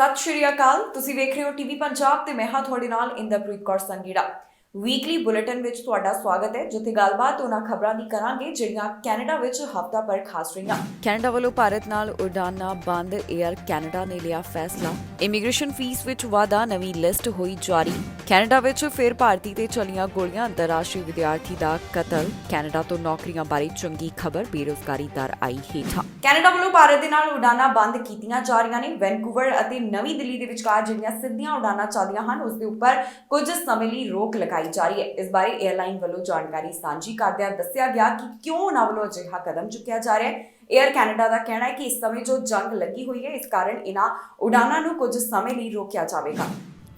ਸਤਿ ਸ਼੍ਰੀ ਅਕਾਲ। ਤੁਸੀਂ ਵੇਖ ਰਹੇ ਹੋ ਟੀਵੀ ਪੰਜਾਬ ਤੇ ਮੈਂ ਹਾਂ ਤੁਹਾਡੇ ਨਾਲ ਇੰਦਰਪ੍ਰੀਤ ਕੌਰ ਸੰਗੀੜਾ। ਵੀਕਲੀ ਬੁਲੇਟਿਨ ਵਿੱਚ ਤੁਹਾਡਾ ਸਵਾਗਤ ਹੈ, ਜਿੱਥੇ ਗੱਲਬਾਤ ਉਹਨਾਂ ਖਬਰਾਂ ਦੀ ਕਰਾਂਗੇ ਜਿਹੜੀਆਂ ਕੈਨੇਡਾ ਵਿੱਚ ਹਫ਼ਤਾ ਭਰ ਖਾਸ ਰਹੀਆਂ। ਕੈਨੇਡਾ ਵੱਲੋਂ ਭਾਰਤ ਨਾਲ ਉਡਾਨਾਂ ਬੰਦ। ਏਅਰ ਕੈਨੇਡਾ ਨੇ ਲਿਆ ਫੈਸਲਾ। ਇਮੀਗ੍ਰੇਸ਼ਨ ਫੀਸ ਵਿੱਚ ਵਾਧਾ, ਨਵੀਂ ਲਿਸਟ ਹੋਈ ਜਾਰੀ। ਕੈਨੇਡਾ ਵਿੱਚ ਫਿਰ ਭਾਰਤੀ ਤੇ ਚੱਲੀਆਂ ਗੋਲੀਆਂ, ਅੰਤਰਰਾਸ਼ਟਰੀ ਵਿਦਿਆਰਥੀ ਦਾ ਕਤਲ। ਕੈਨੇਡਾ ਤੋਂ ਨੌਕਰੀਆਂ ਬਾਰੇ ਚੰਗੀ ਖਬਰ, ਬੇਰੁਜ਼ਗਾਰੀ ਦਰ ਆਈ ਹੇਠਾਂ। ਕੈਨੇਡਾ ਵੱਲੋਂ ਭਾਰਤ ਦੇ ਨਾਲ ਉਡਾਨਾਂ ਬੰਦ ਕੀਤੀਆਂ ਜਾ ਰਹੀਆਂ ਨੇ। ਵੈਨਕੂਵਰ ਅਤੇ ਨਵੀਂ ਦਿੱਲੀ ਦੇ ਵਿਚਕਾਰ ਜਿਹੜੀਆਂ ਸਿੱਧੀਆਂ ਉਡਾਨਾਂ ਚੱਲਦੀਆਂ ਹਨ, ਉਸ ਦੇ ਉੱਪਰ ਕੁਝ ਸਮੇਂ ਲਈ ਰੋਕ ਲਗਾਈ ਜਾ ਰਹੀ ਹੈ। ਇਸ ਬਾਰੇ 에ਅਰਲਾਈਨ ਵੱਲੋਂ ਜਾਣਕਾਰੀ ਸਾਂਝੀ ਕਰਦਿਆਂ ਦੱਸਿਆ ਗਿਆ ਕਿ ਕਿਉਂ ਉਹਨਾਂ ਵੱਲੋਂ ਅਜਿਹਾ ਕਦਮ ਚੁੱਕਿਆ ਜਾ ਰਿਹਾ ਹੈ। ਏਅਰ ਕੈਨੇਡਾ ਦਾ ਕਹਿਣਾ ਹੈ ਕਿ ਇਸ ਸਮੇਂ ਜੋ ਜੰਗ ਲੱਗੀ ਹੋਈ ਹੈ, ਇਸ ਕਾਰਨ ਇਹਨਾਂ ਉਡਾਨਾਂ ਨੂੰ ਕੁਝ ਸਮੇਂ ਲਈ ਰੋਕਿਆ ਜਾਵੇਗਾ।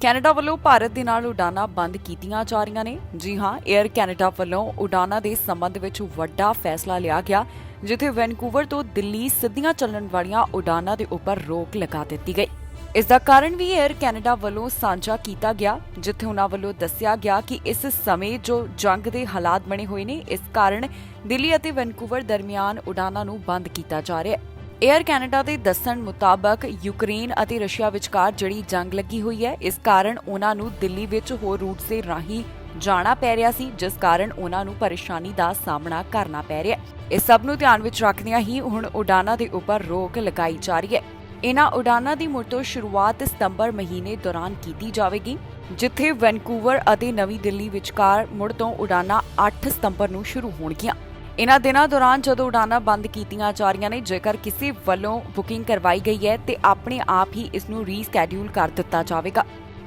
ਕੈਨੇਡਾ ਵੱਲੋਂ ਭਾਰਤ ਦੇ ਨਾਲ ਉਡਾਨਾਂ ਬੰਦ ਕੀਤੀਆਂ ਜਾ ਰਹੀਆਂ ਨੇ। ਜੀ ਹਾਂ, ਏਅਰ ਕੈਨੇਡਾ ਵੱਲੋਂ ਉਡਾਨਾਂ ਦੇ ਸੰਬੰਧ ਵਿੱਚ ਵੱਡਾ ਫੈਸਲਾ ਲਿਆ ਗਿਆ, ਜਿੱਥੇ ਵੈਨਕੂਵਰ ਤੋਂ ਦਿੱਲੀ ਸਿੱਧੀਆਂ ਚੱਲਣ ਵਾਲੀਆਂ ਉਡਾਨਾਂ ਦੇ ਉੱਪਰ ਰੋਕ ਲਗਾ ਦਿੱਤੀ ਗਈ। ਇਸ ਦਾ ਕਾਰਨ ਵੀ ਏਅਰ ਕੈਨੇਡਾ ਵੱਲੋਂ ਸਾਂਝਾ ਕੀਤਾ ਗਿਆ, ਜਿੱਥੇ ਉਹਨਾਂ ਵੱਲੋਂ ਦੱਸਿਆ ਗਿਆ ਕਿ ਇਸ ਸਮੇਂ ਜੋ ਜੰਗ ਦੇ ਹਾਲਾਤ ਬਣੇ ਹੋਏ ਨੇ, ਇਸ ਕਾਰਨ ਦਿੱਲੀ ਅਤੇ ਵੈਨਕੂਵਰ ਦਰਮਿਆਨ ਉਡਾਨਾਂ ਨੂੰ ਬੰਦ ਕੀਤਾ ਜਾ ਰਿਹਾ ਹੈ। ਏਅਰ ਕੈਨੇਡਾ ਦੇ ਦੱਸਣ ਮੁਤਾਬਕ ਯੂਕਰੇਨ ਅਤੇ ਰਸ਼ੀਆ ਵਿਚਕਾਰ ਜਿਹੜੀ ਜੰਗ ਲੱਗੀ ਹੋਈ ਹੈ, ਇਸ ਕਾਰਨ ਉਹਨਾਂ ਨੂੰ ਦਿੱਲੀ ਵਿੱਚ ਹੋਰ ਰੂਟਸ ਦੇ ਰਾਹੀਂ ਜਾਣਾ ਪੈ ਰਿਹਾ ਸੀ, ਜਿਸ ਕਾਰਨ ਉਹਨਾਂ ਨੂੰ ਪਰੇਸ਼ਾਨੀ ਦਾ ਸਾਹਮਣਾ ਕਰਨਾ ਪੈ ਰਿਹਾ ਹੈ। ਇਸ ਸਭ ਨੂੰ ਧਿਆਨ ਵਿੱਚ ਰੱਖਦਿਆਂ ਹੀ ਹੁਣ ਉਡਾਨਾਂ ਦੇ ਉੱਪਰ ਰੋਕ ਲਗਾਈ ਜਾ ਰਹੀ ਹੈ। ਇਨ੍ਹਾਂ ਉਡਾਨਾਂ ਦੀ ਮੁੜ ਤੋਂ ਸ਼ੁਰੂਆਤ ਸਤੰਬਰ ਮਹੀਨੇ ਦੌਰਾਨ ਕੀਤੀ ਜਾਵੇਗੀ, ਜਿੱਥੇ ਵੈਨਕੂਵਰ ਅਤੇ ਨਵੀਂ ਦਿੱਲੀ ਵਿਚਕਾਰ ਮੁੜ ਤੋਂ ਉਡਾਨਾਂ 8 ਸਤੰਬਰ ਨੂੰ ਸ਼ੁਰੂ ਹੋਣਗੀਆਂ। ਇਨ੍ਹਾਂ ਦਿਨਾਂ ਦੌਰਾਨ ਜਦੋਂ ਉਡਾਨਾਂ ਬੰਦ ਕੀਤੀਆਂ ਜਾ ਰਹੀਆਂ ਨੇ, ਜੇਕਰ ਕਿਸੇ ਵੱਲੋਂ ਬੁਕਿੰਗ ਕਰਵਾਈ ਗਈ ਹੈ ਤੇ ਆਪਣੇ ਆਪ ਹੀ ਇਸ ਨੂੰ ਰੀਸਕੈਡਿਊਲ ਕਰ ਦਿੱਤਾ ਜਾਵੇਗਾ।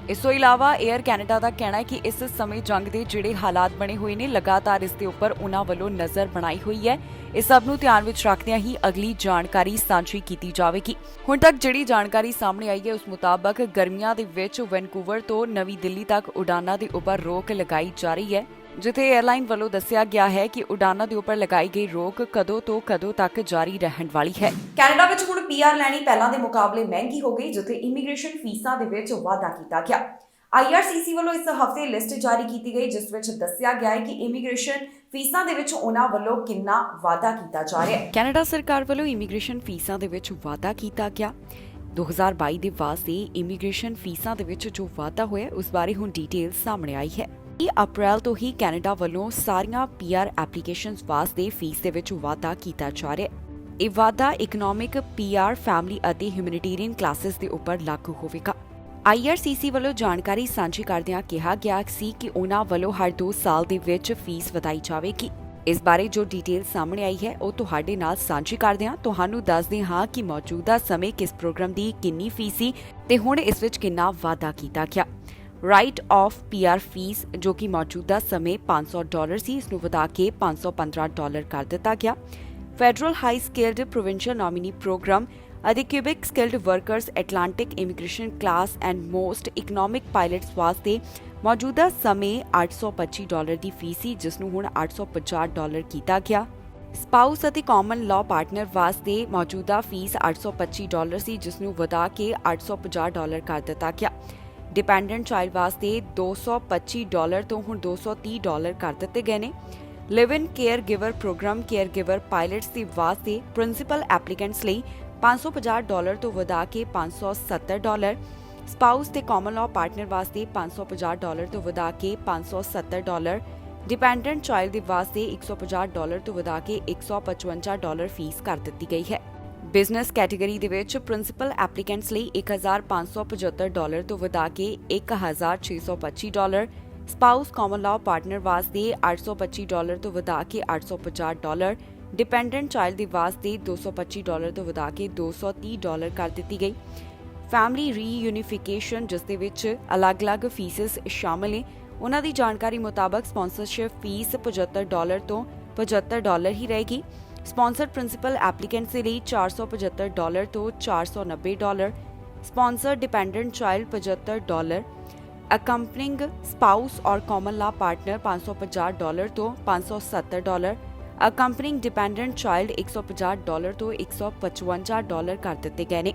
ਇਸ ਤੋਂ ਇਲਾਵਾ ਏਅਰ ਕੈਨੇਡਾ ਦਾ ਕਹਿਣਾ ਹੈ ਕਿ ਇਸ ਸਮੇਂ ਜੰਗ ਦੇ ਜਿਹੜੇ ਹਾਲਾਤ ਬਣੇ ਹੋਏ ਨੇ, ਲਗਾਤਾਰ ਇਸ ਦੇ ਉੱਪਰ ਉਹਨਾਂ ਵੱਲੋਂ ਨਜ਼ਰ ਬਣਾਈ ਹੋਈ ਹੈ। ਇਸ ਸਭ ਨੂੰ ਧਿਆਨ ਵਿੱਚ ਰੱਖਦਿਆਂ ਹੀ ਅਗਲੀ ਜਾਣਕਾਰੀ ਸਾਂਝੀ ਕੀਤੀ ਜਾਵੇਗੀ। ਹੁਣ ਤੱਕ ਜਿਹੜੀ ਜਾਣਕਾਰੀ ਸਾਹਮਣੇ ਆਈ ਹੈ, ਉਸ ਮੁਤਾਬਕ ਗਰਮੀਆਂ ਦੇ ਵਿੱਚ ਵੈਨਕੂਵਰ ਤੋਂ ਨਵੀਂ ਦਿੱਲੀ ਤੱਕ ਉਡਾਨਾਂ ਦੇ ਉੱਪਰ ਰੋਕ ਲਗਾਈ ਜਾ ਰਹੀ ਹੈ, ਜਿੱਥੇ 에ਅਰਲਾਈਨ ਵੱਲੋਂ ਦੱਸਿਆ ਗਿਆ ਹੈ ਕਿ ਉਡਾਨਾਂ ਦੇ ਉੱਪਰ ਲਗਾਈ ਗਈ ਰੋਕ ਕਦੋਂ ਤੋਂ ਕਦੋਂ ਤੱਕ ਜਾਰੀ ਰਹਿਣ ਵਾਲੀ ਹੈ। ਕੈਨੇਡਾ ਵਿੱਚ ਹੁਣ ਪੀਆਰ ਲੈਣੀ ਪਹਿਲਾਂ ਦੇ ਮੁਕਾਬਲੇ ਮਹਿੰਗੀ ਹੋ ਗਈ, ਜਿੱਥੇ ਇਮੀਗ੍ਰੇਸ਼ਨ ਫੀਸਾਂ ਦੇ ਵਿੱਚ ਵਾਧਾ ਕੀਤਾ ਗਿਆ। IRCC ਵੱਲੋਂ ਇਸ ਹਫ਼ਤੇ ਲਿਸਟ ਜਾਰੀ ਕੀਤੀ ਗਈ, ਜਿਸ ਵਿੱਚ ਦੱਸਿਆ ਗਿਆ ਹੈ ਕਿ ਇਮੀਗ੍ਰੇਸ਼ਨ ਫੀਸਾਂ ਦੇ ਵਿੱਚ ਉਹਨਾਂ ਵੱਲੋਂ ਕਿੰਨਾ ਵਾਧਾ ਕੀਤਾ ਜਾ ਰਿਹਾ ਹੈ। ਕੈਨੇਡਾ ਸਰਕਾਰ ਵੱਲੋਂ ਇਮੀਗ੍ਰੇਸ਼ਨ ਫੀਸਾਂ ਦੇ ਵਿੱਚ ਵਾਧਾ ਕੀਤਾ ਗਿਆ। 2022 ਦੇ ਵਾਸਤੇ ਇਮੀਗ੍ਰੇਸ਼ਨ ਫੀਸਾਂ ਦੇ ਵਿੱਚ ਜੋ ਵਾਧਾ ਹੋਇਆ, ਉਸ ਬਾਰੇ ਹੁਣ ਡਿਟੇਲ ਸਾਹਮਣੇ ਆਈ ਹੈ। 30 ਅਪ੍ਰੈਲ ਤੋਂ ਹੀ ਕੈਨੇਡਾ ਵੱਲੋਂ ਸਾਰੀਆਂ PR ਐਪਲੀਕੇਸ਼ਨਸ ਵਾਸਤੇ ਫੀਸ ਦੇ ਵਿੱਚ ਵਾਧਾ ਕੀਤਾ ਜਾ ਰਿਹਾ ਹੈ। ਇਹ ਵਾਧਾ ਇਕਨੋਮਿਕ, PR, ਫੈਮਿਲੀ ਅਤੇ ਹਿਊਮੈਨਿਟੇਰੀਅਨ ਕਲਾਸਿਸ ਦੇ ਉੱਪਰ ਲਾਗੂ ਹੋਵੇਗਾ। IRCC ਵੱਲੋਂ ਜਾਣਕਾਰੀ ਸਾਂਝੀ ਕਰਦਿਆਂ ਕਿਹਾ ਗਿਆ ਸੀ ਕਿ ਉਹਨਾਂ ਵੱਲੋਂ ਹਰ 2 ਸਾਲ ਦੇ ਵਿੱਚ ਫੀਸ ਵਧਾਈ ਜਾਵੇਗੀ। ਇਸ ਬਾਰੇ ਜੋ ਡਿਟੇਲ ਸਾਹਮਣੇ ਆਈ ਹੈ, ਉਹ ਤੁਹਾਡੇ ਨਾਲ ਸਾਂਝੀ ਕਰਦਿਆਂ ਤੁਹਾਨੂੰ ਦੱਸਦੇ ਹਾਂ ਕਿ ਮੌਜੂਦਾ ਸਮੇਂ ਕਿਸ ਪ੍ਰੋਗਰਾਮ ਦੀ ਕਿੰਨੀ ਫੀਸ ਸੀ ਤੇ ਹੁਣ ਇਸ ਵਿੱਚ ਕਿੰਨਾ ਵਾਧਾ ਕੀਤਾ ਗਿਆ। ਰਾਈਟ ਆਫ PR ਫੀਸ, ਜੋ ਕਿ ਮੌਜੂਦਾ ਸਮੇਂ $500 ਸੀ, ਇਸ ਨੂੰ ਵਧਾ ਕੇ $515 ਕਰ ਦਿੱਤਾ ਗਿਆ। Federal high skilled provincial nominee program ਅਤੇ Quebec skilled workers Atlantic immigration class and most economic pilots ਵਾਸਤੇ ਮੌਜੂਦਾ ਸਮੇਂ $825 ਦੀ ਫੀਸ ਸੀ, ਜਿਸ ਨੂੰ ਹੁਣ $850 ਕੀਤਾ ਗਿਆ। ਸਪਾਊਸ ਅਤੇ ਕਾਮਨ ਲਾਅ ਪਾਰਟਨਰ ਵਾਸਤੇ ਮੌਜੂਦਾ ਫੀਸ $825 ਸੀ, ਜਿਸ ਨੂੰ ਵਧਾ ਕੇ $850 ਕਰ ਦਿੱਤਾ ਗਿਆ। ਡਿਪੈਂਡੈਂਟ ਚਾਈਲਡ ਵਾਸਤੇ $225 ਤੋਂ ਹੁਣ $230 ਕਰ ਦਿੱਤੇ ਗਏ ਨੇ। Live in care giver program care giver pilots ਦੇ ਵਾਸਤੇ ਪ੍ਰਿੰਸੀਪਲ ਐਪਲੀਕੈਂਟਸ ਲਈ $550 ਤੋਂ ਵਧਾ ਕੇ $570। ਸਪਾਊਸ ਤੇ ਕਾਮਨ ਲਾਅ ਪਾਰਟਨਰ ਵਾਸਤੇ $550 ਤੋਂ ਵਧਾ ਕੇ $570। ਡਿਪੈਂਡੈਂਟ ਚਾਈਲਡ ਦੇ ਵਾਸਤੇ $150 ਤੋਂ ਵਧਾ ਕੇ $155 ਫੀਸ ਕਰ ਦਿੱਤੀ ਗਈ ਹੈ। ਬਿਜ਼ਨਸ ਕੈਟੇਗਰੀ ਦੇ ਵਿੱਚ ਪ੍ਰਿੰਸੀਪਲ ਐਪਲੀਕੈਂਟਸ ਲਈ $1,575 ਤੋਂ ਵਧਾ ਕੇ $1,625। ਸਪਾਊਸ ਕਾਮਨ ਲਾਅ ਪਾਰਟਨਰ ਵਾਸਤੇ $825 ਤੋਂ ਵਧਾ ਕੇ $850। ਡਿਪੈਂਡੈਂਟ ਚਾਈਲਡ ਦੇ ਵਾਸਤੇ $225 ਤੋਂ ਵਧਾ ਕੇ $230 ਕਰ ਦਿੱਤੀ ਗਈ। ਫੈਮਿਲੀ ਰੀਯੂਨੀਫਿਕੇਸ਼ਨ, ਜਿਸ ਦੇ ਵਿੱਚ ਅਲੱਗ-ਅਲੱਗ ਫੀਸਸ ਸ਼ਾਮਲ ਨੇ, ਉਹਨਾਂ ਦੀ ਜਾਣਕਾਰੀ ਮੁਤਾਬਕ ਸਪਾਂਸਰਸ਼ਿਪ ਫੀਸ $75 ਤੋਂ $75 ਹੀ ਰਹੇਗੀ। ਸਪਾਂਸਰਡ ਪ੍ਰਿੰਸੀਪਲ ਐਪਲੀਕੈਂਟਸ ਦੇ ਲਈ $475 ਤੋਂ $490। Sponsor dependent child $75। ਅਕੰਪਨਿੰਗ ਸਪਾਊਸ ਔਰ ਕਾਮਨ ਲਾਅ ਪਾਰਟਨਰ $550 ਤੋਂ $570। ਅਕੰਪਨਿੰਗ ਡਿਪੈਂਡੈਂਟ ਚਾਈਲਡ $150 ਤੋਂ $155 ਕਰ ਦਿੱਤੇ ਗਏ ਨੇ।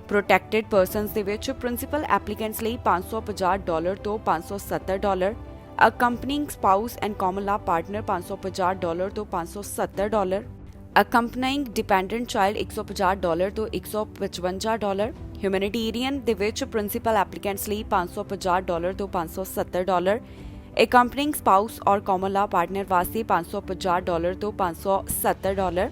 ਪ੍ਰੋਟੈਕਟਿਡ ਪਰਸਨਸ ਦੇ ਵਿੱਚ ਪ੍ਰਿੰਸੀਪਲ ਐਪਲੀਕੈਂਟਸ ਲਈ $550 ਤੋਂ $570। Accompanying spouse and common law partner $550 ਤੋਂ $570। ਅਕੰਪਨਾਈਂਗ ਡਿਪੈਂਡੈਂਟ ਚਾਈਲਡ $150 ਤੋਂ $155, ਹਿਊਮੈਨਿਟੇਰੀਅਨ ਦੇ ਵਿੱਚ ਪ੍ਰਿੰਸੀਪਲ ਐਪਲੀਕੈਂਟਸ ਲਈ $550 ਤੋਂ $570, ਅਕੰਪਨਾਈਂਗ ਸਪਾਊਸ ਔਰ ਕਾਮਨ ਲਾ ਪਾਰਟਨਰ ਵਾਸਤੇ $550 ਤੋਂ $570,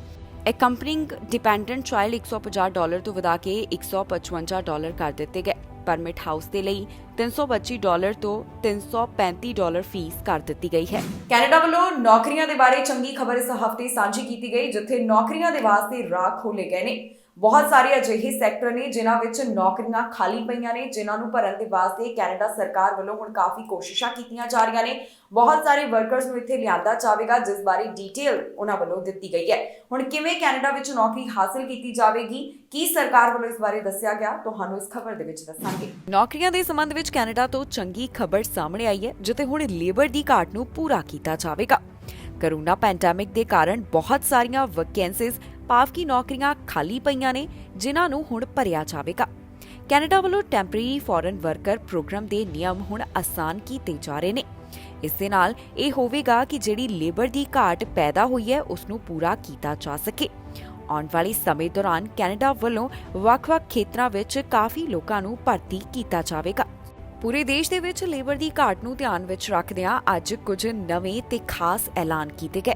ਅਕੰਪਨਾਈਂਗ ਡਿਪੈਂਡੈਂਟ ਚਾਈਲਡ $150 ਤੋਂ ਵਧਾ ਕੇ $155 ਕਰ ਦਿੱਤੇ ਗਏ। ਪਰਮਿਟ ਹਾਊਸ ਦੇ ਲਈ $325 ਤੋਂ $335 ਫੀਸ ਕਰ ਦਿੱਤੀ ਗਈ ਹੈ। ਕੈਨੇਡਾ ਵੱਲੋਂ ਨੌਕਰੀਆਂ ਦੇ ਬਾਰੇ ਚੰਗੀ ਖਬਰ ਇਸ ਹਫ਼ਤੇ ਸਾਂਝੀ ਕੀਤੀ ਗਈ, ਜਿੱਥੇ ਨੌਕਰੀਆਂ ਦੇ ਵਾਸਤੇ ਰਾਹ ਖੋਲ੍ਹੇ ਗਏ ਨੇ। ਬਹੁਤ ਸਾਰੇ ਅਜਿਹੇ ਸੈਕਟਰ ਨੇ ਜਿਨ੍ਹਾਂ ਵਿੱਚ ਨੌਕਰੀਆਂ ਖਾਲੀ ਪਈਆਂ ਨੇ, ਜਿਨ੍ਹਾਂ ਨੂੰ ਭਰਨ ਦੇ ਵਾਸਤੇ ਕੈਨੇਡਾ ਸਰਕਾਰ ਵੱਲੋਂ ਹੁਣ ਕਾਫੀ ਕੋਸ਼ਿਸ਼ਾਂ ਕੀਤੀਆਂ ਜਾ ਰਹੀਆਂ ਨੇ। ਬਹੁਤ ਸਾਰੇ ਵਰਕਰਸ ਨੂੰ ਇੱਥੇ ਲਿਆਂਦਾ ਜਾਵੇਗਾ, ਜਿਸ ਬਾਰੇ ਡਿਟੇਲ ਉਹਨਾਂ ਵੱਲੋਂ ਦਿੱਤੀ ਗਈ ਹੈ। ਹੁਣ ਕਿਵੇਂ ਕੈਨੇਡਾ ਵਿੱਚ ਨੌਕਰੀ ਹਾਸਲ ਕੀਤੀ ਜਾਵੇਗੀ, ਕੀ ਸਰਕਾਰ ਵੱਲੋਂ ਇਸ ਬਾਰੇ ਦੱਸਿਆ ਗਿਆ, ਤੁਹਾਨੂੰ ਇਸ ਖਬਰ ਦੇ ਵਿੱਚ ਦੱਸਾਂਗੇ। ਨੌਕਰੀਆਂ ਦੇ ਸੰਬੰਧ ਵਿੱਚ ਕੈਨੇਡਾ ਤੋਂ ਚੰਗੀ ਖਬਰ ਸਾਹਮਣੇ ਆਈ ਹੈ, ਜਿੱਥੇ ਹੁਣ ਲੇਬਰ ਦੀ ਘਾਟ ਨੂੰ ਪੂਰਾ ਕੀਤਾ ਜਾਵੇਗਾ। ਕਰੋਨਾ ਪੈਂਡੈਮਿਕ ਦੇ ਕਾਰਨ ਬਹੁਤ ਸਾਰੀਆਂ ਵੈਕੈਂਸੀਜ਼ ਭਾਵ ਕਿ ਨੌਕਰੀਆਂ ਖਾਲੀ ਪਈਆਂ ਨੇ, ਜਿਨ੍ਹਾਂ ਨੂੰ ਹੁਣ ਭਰਿਆ ਜਾਵੇਗਾ। ਕੈਨੇਡਾ ਵੱਲੋਂ ਟੈਂਪਰੇਰੀ ਫੋਰਨ ਵਰਕਰ ਪ੍ਰੋਗਰਾਮ ਦੇ ਨਿਯਮ ਹੁਣ ਆਸਾਨ ਕੀਤੇ ਜਾ ਰਹੇ ਨੇ। ਇਸ ਦੇ ਨਾਲ ਇਹ ਹੋਵੇਗਾ ਕਿ ਜਿਹੜੀ ਲੇਬਰ ਦੀ ਘਾਟ ਪੈਦਾ ਹੋਈ ਹੈ, ਉਸ ਨੂੰ ਪੂਰਾ ਕੀਤਾ ਜਾ ਸਕੇ। ਆਉਣ ਵਾਲੇ ਸਮੇਂ ਦੌਰਾਨ ਕੈਨੇਡਾ ਵੱਲੋਂ ਵੱਖ-ਵੱਖ ਖੇਤਰਾਂ ਵਿੱਚ ਕਾਫੀ ਲੋਕਾਂ ਨੂੰ ਭਰਤੀ ਕੀਤਾ ਜਾਵੇਗਾ। ਪੂਰੇ ਦੇਸ਼ ਦੇ ਵਿੱਚ ਲੇਬਰ ਦੀ ਘਾਟ ਨੂੰ ਧਿਆਨ ਵਿੱਚ ਰੱਖਦਿਆਂ ਅੱਜ ਕੁਝ ਨਵੇਂ ਤੇ ਖਾਸ ਐਲਾਨ ਕੀਤੇ ਗਏ।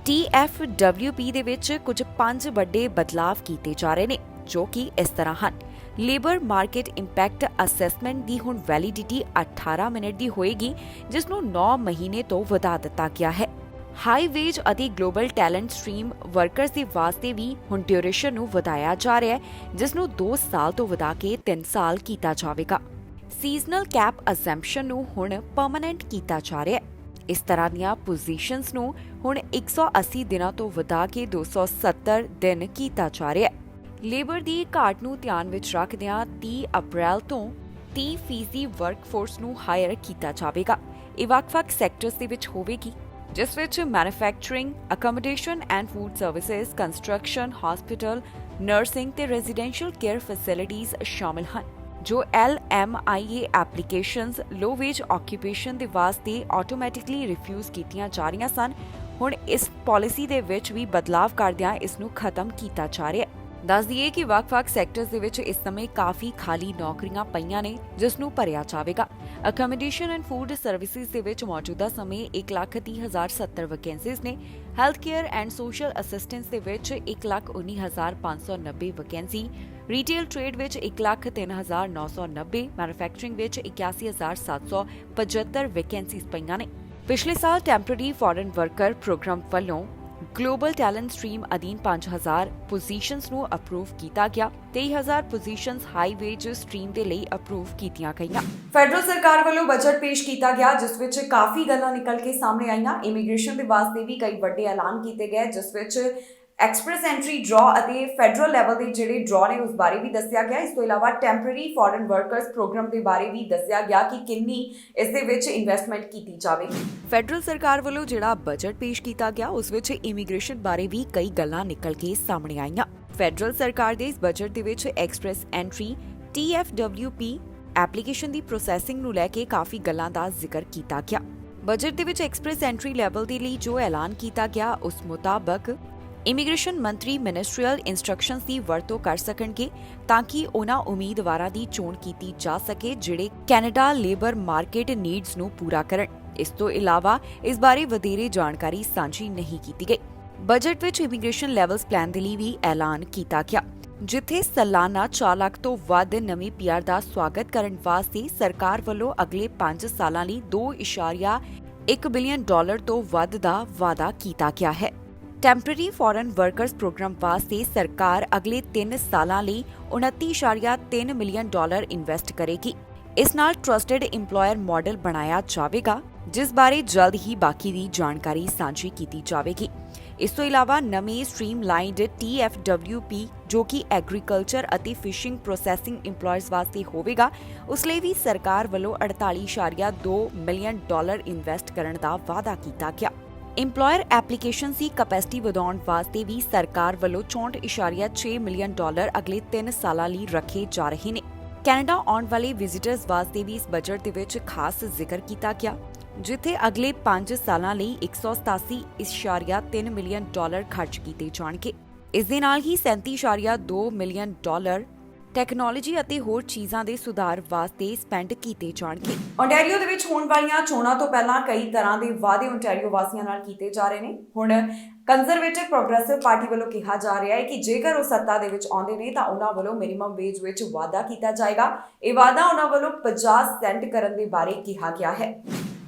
TFWP ਦੇ ਵਿੱਚ ਕੁਝ 5 ਵੱਡੇ ਬਦਲਾਵ ਕੀਤੇ ਜਾ ਰਹੇ ਨੇ, ਜੋ ਕਿ ਇਸ ਤਰ੍ਹਾਂ ਹਨ। ਲੇਬਰ ਮਾਰਕੀਟ ਇੰਪੈਕਟ ਅਸੈਸਮੈਂਟ ਦੀ ਹੁਣ ਵੈਲਿਡਿਟੀ 18 ਮਿੰਟ ਦੀ ਹੋਏਗੀ, ਜਿਸ ਨੂੰ 9 ਮਹੀਨੇ ਤੋਂ ਵਧਾ ਦਿੱਤਾ ਗਿਆ ਹੈ। ਹਾਈ ਵੇਜ ਅਤੇ ਗਲੋਬਲ ਟੈਲੈਂਟ ਸਟਰੀਮ ਵਰਕਰਸ ਦੇ ਵਾਸਤੇ ਵੀ ਹੁਣ ਡਿਊਰੇਸ਼ਨ ਨੂੰ ਵਧਾਇਆ ਜਾ ਰਿਹਾ ਹੈ, ਜਿਸ ਨੂੰ 2 ਸਾਲ ਤੋਂ ਵਧਾ ਕੇ 3 ਸਾਲ ਕੀਤਾ ਜਾਵੇਗਾ। ਸੀਜ਼ਨਲ ਕੈਪ ਅਜ਼ੈਂਪਸ਼ਨ ਨੂੰ ਹੁਣ ਪਰਮਾਨੈਂਟ ਕੀਤਾ ਜਾ ਰਿਹਾ ਹੈ। ਇਸ ਤਰ੍ਹਾਂ ਦੀਆਂ ਪੋਜੀਸ਼ਨਸ ਨੂੰ ਹੁਣ 180 ਦਿਨਾਂ ਤੋਂ ਵਧਾ ਕੇ 270 ਦਿਨ ਕੀਤਾ ਜਾ ਰਿਹਾ ਹੈ। ਲੇਬਰ ਦੀ ਘਾਟ ਨੂੰ ਧਿਆਨ ਵਿੱਚ ਰੱਖਦਿਆਂ 30 ਅਪ੍ਰੈਲ ਤੋਂ 30% ਵਰਕਫੋਰਸ ਨੂੰ ਹਾਇਰ ਕੀਤਾ ਜਾਵੇਗਾ। ਇਹ ਵੱਖ-ਵੱਖ ਸੈਕਟਰਸ ਦੇ ਵਿੱਚ ਹੋਵੇਗੀ, ਜਿਸ ਵਿੱਚ manufacturing, accommodation and food services, construction, hospital, nursing ਤੇ ਰੈਜ਼ੀਡੈਂਸ਼ੀਅਲ ਕੇਅਰ ਫੈਸਿਲਿਟੀਜ਼ ਸ਼ਾਮਿਲ ਹਨ। ਜੋ LMIA ਐਪਲੀਕੇਸ਼ਨਸ ਲੋ ਵੇਜ ਆਕਿਊਪੇਸ਼ਨ ਦੇ ਵਾਸਤੇ ਆਟੋਮੈਟਿਕਲੀ ਰਿਫਿਊਜ਼ ਕੀਤੀਆਂ ਜਾ ਰਹੀਆਂ ਸਨ, ਹੁਣ ਇਸ ਪਾਲਿਸੀ ਦੇ ਵਿੱਚ ਵੀ ਬਦਲਾਵ ਕਰਦਿਆਂ ਇਸ ਨੂੰ ਖਤਮ ਕੀਤਾ ਜਾ ਰਿਹਾ ਹੈ। ਦੱਸ ਦਈਏ ਕਿ ਵੱਖ-ਵੱਖ ਸੈਕਟਰਸ ਦੇ ਵਿੱਚ ਇਸ ਸਮੇਂ ਕਾਫੀ ਖਾਲੀ ਨੌਕਰੀਆਂ ਪਈਆਂ ਨੇ, ਜਿਸ ਨੂੰ ਭਰਿਆ ਜਾਵੇਗਾ। ਅਕਮੋਡੇਸ਼ਨ ਐਂਡ ਫੂਡ ਸਰਵਿਸਿਜ਼ ਦੇ ਵਿੱਚ ਮੌਜੂਦਾ ਸਮੇਂ 1,30,070 ਵੈਕੈਂਸੀਜ਼ ਨੇ। Health care and social assistance ਦੇ ਵਿੱਚ 1,19,590 ਵੈਕੈਂਸੀ, ਰੀਟੇਲ ਟ੍ਰੇਡ ਵਿੱਚ 1,03,990, ਮੈਨੂਫੈਕਚਰਿੰਗ ਵਿੱਚ 81,775 ਵੈਕੈਂਸੀਜ਼ ਪਈਆਂ ਨੇ। ਪਿਛਲੇ ਸਾਲ ਟੈਂਪਰੇਰੀ ਫੋਰਨ ਵਰਕਰ ਪ੍ਰੋਗਰਾਮ ਵੱਲੋਂ ਗਲੋਬਲ ਟੈਲੈਂਟ ਸਟਰੀਮ ਅਧੀਨ 5,000 ਪੋਜੀਸ਼ਨਸ ਨੂੰ ਅਪਰੂਵ ਕੀਤਾ ਗਿਆ। 23,000 ਪੋਜੀਸ਼ਨਸ ਹਾਈ ਵੇਜ ਸਟਰੀਮ ਦੇ ਲਈ ਅਪਰੂਵ ਕੀਤੀਆਂ ਗਈਆਂ। ਫੈਡਰਲ ਸਰਕਾਰ ਵੱਲੋਂ ਬਜਟ ਪੇਸ਼ ਕੀਤਾ ਗਿਆ, ਜਿਸ ਵਿੱਚ ਕਾਫੀ ਗੱਲਾਂ ਨਿਕਲ ਕੇ ਸਾਹਮਣੇ ਆਈਆਂ। ਇਮੀਗ੍ਰੇਸ਼ਨ ਦੇ ਵਾਸਤੇ ਵੀ ਕਈ ਵੱਡੇ ਐਲਾਨ ਕੀਤੇ ਗਏ, ਜਿਸ ਵਿੱਚ ਐਕਸਪ੍ਰੈਸ ਐਂਟਰੀ ਡਰਾਅ ਅਤੇ ਫੈਡਰਲ ਲੈਵਲ ਦੇ ਜਿਹੜੇ ਡਰਾਅ ਨੇ ਉਸ ਬਾਰੇ ਵੀ ਦੱਸਿਆ ਗਿਆ। ਇਸ ਤੋਂ ਇਲਾਵਾ ਟੈਂਪਰੇਰੀ ਫੋਰਨ ਵਰਕਰਸ ਪ੍ਰੋਗਰਾਮ ਦੇ ਬਾਰੇ ਵੀ ਦੱਸਿਆ ਗਿਆ ਕਿ ਕਿੰਨੀ ਇਸ ਦੇ ਵਿੱਚ ਇਨਵੈਸਟਮੈਂਟ ਕੀਤੀ ਜਾਵੇਗੀ। ਫੈਡਰਲ ਸਰਕਾਰ ਵੱਲੋਂ ਜਿਹੜਾ ਬਜਟ ਪੇਸ਼ ਕੀਤਾ ਗਿਆ, ਉਸ ਵਿੱਚ ਇਮੀਗ੍ਰੇਸ਼ਨ ਬਾਰੇ ਵੀ ਕਈ ਗੱਲਾਂ ਨਿਕਲ ਕੇ ਸਾਹਮਣੇ ਆਈਆਂ। ਫੈਡਰਲ ਸਰਕਾਰ ਦੇ ਇਸ ਬਜਟ ਦੇ ਵਿੱਚ ਐਕਸਪ੍ਰੈਸ ਐਂਟਰੀ TFWP ਐਪਲੀਕੇਸ਼ਨ ਦੀ ਪ੍ਰੋਸੈਸਿੰਗ ਨੂੰ ਲੈ ਕੇ ਕਾਫੀ ਗੱਲਾਂ ਦਾ ਜ਼ਿਕਰ ਕੀਤਾ ਗਿਆ। ਬਜਟ ਦੇ ਵਿੱਚ ਐਕਸਪ੍ਰੈਸ ਐਂਟਰੀ ਲੈਵਲ ਦੇ ਲਈ ਜੋ ਐਲਾਨ ਕੀਤਾ ਗਿਆ, ਉਸ ਮੁਤਾਬਕ ਇਮੀਗ੍ਰੇਸ਼ਨ ਮੰਤਰੀ ਮਿਨਿਸਟਰੀਅਲ ਇੰਸਟਰਕਸ਼ਨਸ ਦੀ ਵਰਤੋਂ ਕਰ ਸਕਣਗੇ, ਤਾਂ ਕਿ ਉਹਨਾਂ ਉਮੀਦਵਾਰਾਂ ਦੀ ਚੋਣ ਕੀਤੀ ਜਾ ਸਕੇ ਜਿਹੜੇ ਕੈਨੇਡਾ ਲੇਬਰ ਮਾਰਕੀਟ ਨੀਡਸ ਨੂੰ ਪੂਰਾ ਕਰਨ। ਇਸ ਤੋਂ ਇਲਾਵਾ ਇਸ ਬਾਰੇ ਵਧੇਰੇ ਜਾਣਕਾਰੀ ਸਾਂਝੀ ਨਹੀਂ ਕੀਤੀ ਗਈ। ਬਜਟ ਵਿੱਚ ਇਮੀਗ੍ਰੇਸ਼ਨ ਲੈਵਲਸ ਪਲਾਨ ਦੇ ਲਈ ਵੀ ਐਲਾਨ ਕੀਤਾ ਗਿਆ, ਜਿੱਥੇ ਸਾਲਾਨਾ 4 ਲੱਖ ਤੋਂ ਵੱਧ ਨਵੇਂ PR ਦਾ ਸਵਾਗਤ ਕਰਨ ਵਾਸਤੇ ਸਰਕਾਰ ਵੱਲੋਂ ਅਗਲੇ 5 ਸਾਲਾਂ ਲਈ $2.1 ਬਿਲੀਅਨ ਤੋਂ ਵੱਧ ਦਾ ਵਾਅਦਾ ਕੀਤਾ ਗਿਆ ਹੈ। ਟੈਂਪਰੇਰੀ ਫੋਰਨ ਵਰਕਰਸ ਪ੍ਰੋਗਰਾਮ ਵਾਸਤੇ ਸਰਕਾਰ ਅਗਲੇ 3 ਸਾਲਾਂ ਲਈ $29.3 ਮਿਲੀਅਨ ਇਨਵੈਸਟ ਕਰੇਗੀ। ਇਸ ਨਾਲ ਟਰਸਟਡ ਇੰਪਲਾਇਰ ਮਾਡਲ ਬਣਾਇਆ ਜਾਵੇਗਾ, ਜਿਸ ਬਾਰੇ ਜਲਦ ਹੀ ਬਾਕੀ ਦੀ ਜਾਣਕਾਰੀ ਸਾਂਝੀ ਕੀਤੀ ਜਾਵੇਗੀ। ਇਸ ਤੋਂ ਇਲਾਵਾ ਨਵੇਂ ਸਟ੍ਰੀਮਲਾਈਨਡ TFWP ਜੋ ਕਿ ਐਗਰੀਕਲਚਰ ਅਤੇ ਫਿਸ਼ਿੰਗ ਪ੍ਰੋਸੈਸਿੰਗ ਇੰਪਲਾਇਰਸ ਵਾਸਤੇ ਹੋਵੇਗਾ, ਉਸ ਲਈ ਵੀ ਸਰਕਾਰ ਵੱਲੋਂ $48.2 ਮਿਲੀਅਨ ਇਨਵੈਸਟ ਕਰਨ ਦਾ ਵਾਅਦਾ ਕੀਤਾ ਗਿਆ। ਇੰਪਲਾਇਰ ਐਪਲੀਕੇਸ਼ਨ ਦੀ ਕੈਪੈਸਿਟੀ ਵਧਾਉਣ ਵਾਸਤੇ ਵੀ ਸਰਕਾਰ ਵੱਲੋਂ $64.6 ਮਿਲੀਅਨ ਅਗਲੇ 3 ਸਾਲਾਂ ਲਈ ਰੱਖੇ ਜਾ ਰਹੇ ਨੇ। ਕੈਨੇਡਾ ਆਉਣ ਵਾਲੇ ਵਿਜ਼ਿਟਰਸ ਵਾਸਤੇ ਵੀ ਇਸ ਬਜਟ ਦੇ ਵਿੱਚ ਖਾਸ ਜ਼ਿਕਰ ਕੀਤਾ ਗਿਆ। ਜਿੱਥੇ ਅਗਲੇ 5 ਸਾਲਾਂ ਲਈ $187.3 ਮਿਲੀਅਨ ਖਰਚ ਕੀਤੇ ਜਾਣਗੇ। ਇਸ ਦੇ ਨਾਲ ਹੀ $37.2 ਮਿਲੀਅਨ ਟੈਕਨੋਲੋਜੀ ਅਤੇ ਹੋਰ ਚੀਜ਼ਾਂ ਦੇ ਸੁਧਾਰ ਵਾਸਤੇ ਸਪੈਂਡ ਕੀਤੇ ਜਾਣਗੇ। ਓਨਟਾਰੀਓ ਦੇ ਵਿੱਚ ਹੋਣ ਵਾਲੀਆਂ ਚੋਣਾਂ ਤੋਂ ਪਹਿਲਾਂ ਕਈ ਤਰ੍ਹਾਂ ਦੇ ਵਾਅਦੇ ਓਨਟਾਰੀਓ ਵਾਸੀਆਂ ਨਾਲ ਕੀਤੇ ਜਾ ਰਹੇ ਨੇ। ਹੁਣ ਕੰਜ਼ਰਵੇਟਿਵ ਪ੍ਰੋਗਰੈਸਿਵ ਪਾਰਟੀ ਵੱਲੋਂ ਕਿਹਾ ਜਾ ਰਿਹਾ ਹੈ ਕਿ ਜੇਕਰ ਉਹ ਸੱਤਾ ਦੇ ਵਿੱਚ ਆਉਂਦੇ ਨੇ ਤਾਂ ਉਹਨਾਂ ਵੱਲੋਂ ਮਿਨੀਮਮ ਵੇਜ ਵਿੱਚ ਵਾਧਾ ਕੀਤਾ ਜਾਏਗਾ। ਇਹ ਵਾਧਾ ਉਹਨਾਂ ਵੱਲੋਂ 50 ਸੈਂਟ ਕਰਨ ਦੇ ਬਾਰੇ ਕਿਹਾ ਗਿਆ ਹੈ।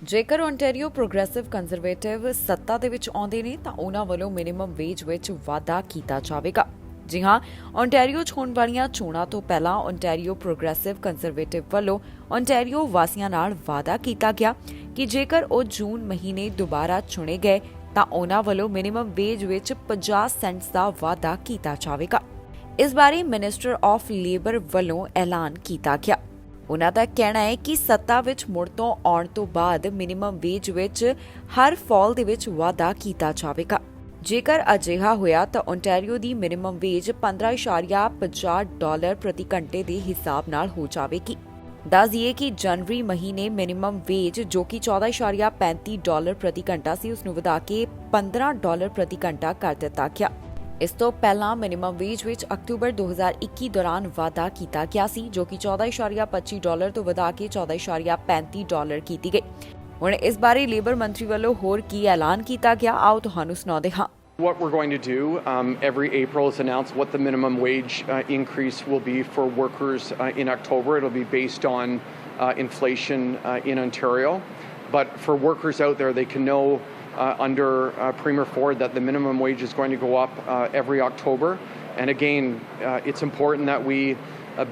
ਜੇਕਰ ਓਨਟਾਰੀਓ ਪ੍ਰੋਗਰੈਸਿਵ ਕੰਜ਼ਰਵੇਟਿਵ ਸੱਤਾ ਦੇ ਵਿੱਚ ਆਉਂਦੇ ਨੇ ਤਾਂ ਉਹਨਾਂ ਵੱਲੋਂ ਮਿਨੀਮਮ ਵੇਜ ਵਿੱਚ ਵਾਧਾ ਕੀਤਾ ਜਾਵੇਗਾ। ਜੀ ਹਾਂ, ਓਨਟਾਰੀਓ 'ਚ ਹੋਣ ਵਾਲੀਆਂ ਚੋਣਾਂ ਤੋਂ ਪਹਿਲਾਂ ਓਨਟਾਰੀਓ ਪ੍ਰੋਗਰੈਸਿਵ ਕੰਜ਼ਰਵੇਟਿਵ ਵੱਲੋਂ ਓਨਟਾਰੀਓ ਵਾਸੀਆਂ ਨਾਲ ਵਾਅਦਾ ਕੀਤਾ ਗਿਆ ਕਿ ਜੇਕਰ ਉਹ ਜੂਨ ਮਹੀਨੇ ਦੁਬਾਰਾ ਚੁਣੇ ਗਏ ਤਾਂ ਉਹਨਾਂ ਵੱਲੋਂ ਮਿਨੀਮਮ ਵੇਜ ਵਿੱਚ 50 ਸੈਂਟਸ ਦਾ ਵਾਧਾ ਕੀਤਾ ਜਾਵੇਗਾ। ਇਸ ਬਾਰੇ ਮਿਨਿਸਟਰ ਆਫ ਲੇਬਰ ਵੱਲੋਂ ਐਲਾਨ ਕੀਤਾ ਗਿਆ। ਉਹਨਾਂ ਦਾ ਕਹਿਣਾ ਹੈ ਕਿ ਸੱਤਾ ਵਿੱਚ ਮੁੜ ਤੋਂ ਆਉਣ ਤੋਂ ਬਾਅਦ ਮਿਨੀਮਮ ਵੇਜ ਵਿੱਚ ਹਰ ਫਾਲ ਦੇ ਵਿੱਚ ਵਾਧਾ ਕੀਤਾ ਜਾਵੇਗਾ। ਜੇਕਰ ਅਜਿਹਾ ਹੋਇਆ ਤਾਂ ਓਨਟਾਰੀਓ ਦੀ ਮਿਨੀਮਮ ਵੇਜ $15.50 ਪ੍ਰਤੀ ਘੰਟੇ ਦੇ ਹਿਸਾਬ ਨਾਲ ਹੋ ਜਾਵੇਗੀ। ਦੱਸ ਦਈਏ ਕਿ ਜਨਵਰੀ ਮਹੀਨੇ ਮਿਨੀਮਮ ਵੇਜ ਜੋ ਕਿ $14.35 ਪ੍ਰਤੀ ਘੰਟਾ ਸੀ ਉਸ ਨੂੰ ਵਧਾ ਕੇ $15 ਪ੍ਰਤੀ ਘੰਟਾ ਕਰ ਦਿੱਤਾ ਗਿਆ। ਇਸ ਤੋਂ ਪਹਿਲਾਂ ਮਿਨੀਮਮ ਵੇਜ ਵਿੱਚ ਅਕਤੂਬਰ 2021 ਦੌਰਾਨ ਵਾਧਾ ਕੀਤਾ ਗਿਆ ਸੀ ਜੋ ਕਿ $14.25 ਤੋਂ ਵਧਾ ਕੇ $14.35 ਕੀਤੀ ਗਈ। ਹੁਣ ਇਸ ਬਾਰੇ ਲੇਬਰ ਮੰਤਰੀ ਵੱਲੋਂ ਹੋਰ ਕੀ ਐਲਾਨ ਕੀਤਾ ਗਿਆ, ਆਓ ਤੁਹਾਨੂੰ ਸੁਣਾਉਂਦੇ ਹਾਂ। What we're going to do, every April is announced what the minimum wage increase will be for workers in October. It'll be based on inflation in Ontario. But for workers out there, they can know under Premier Ford that the minimum wage is going to go up every October. And again, it's important that we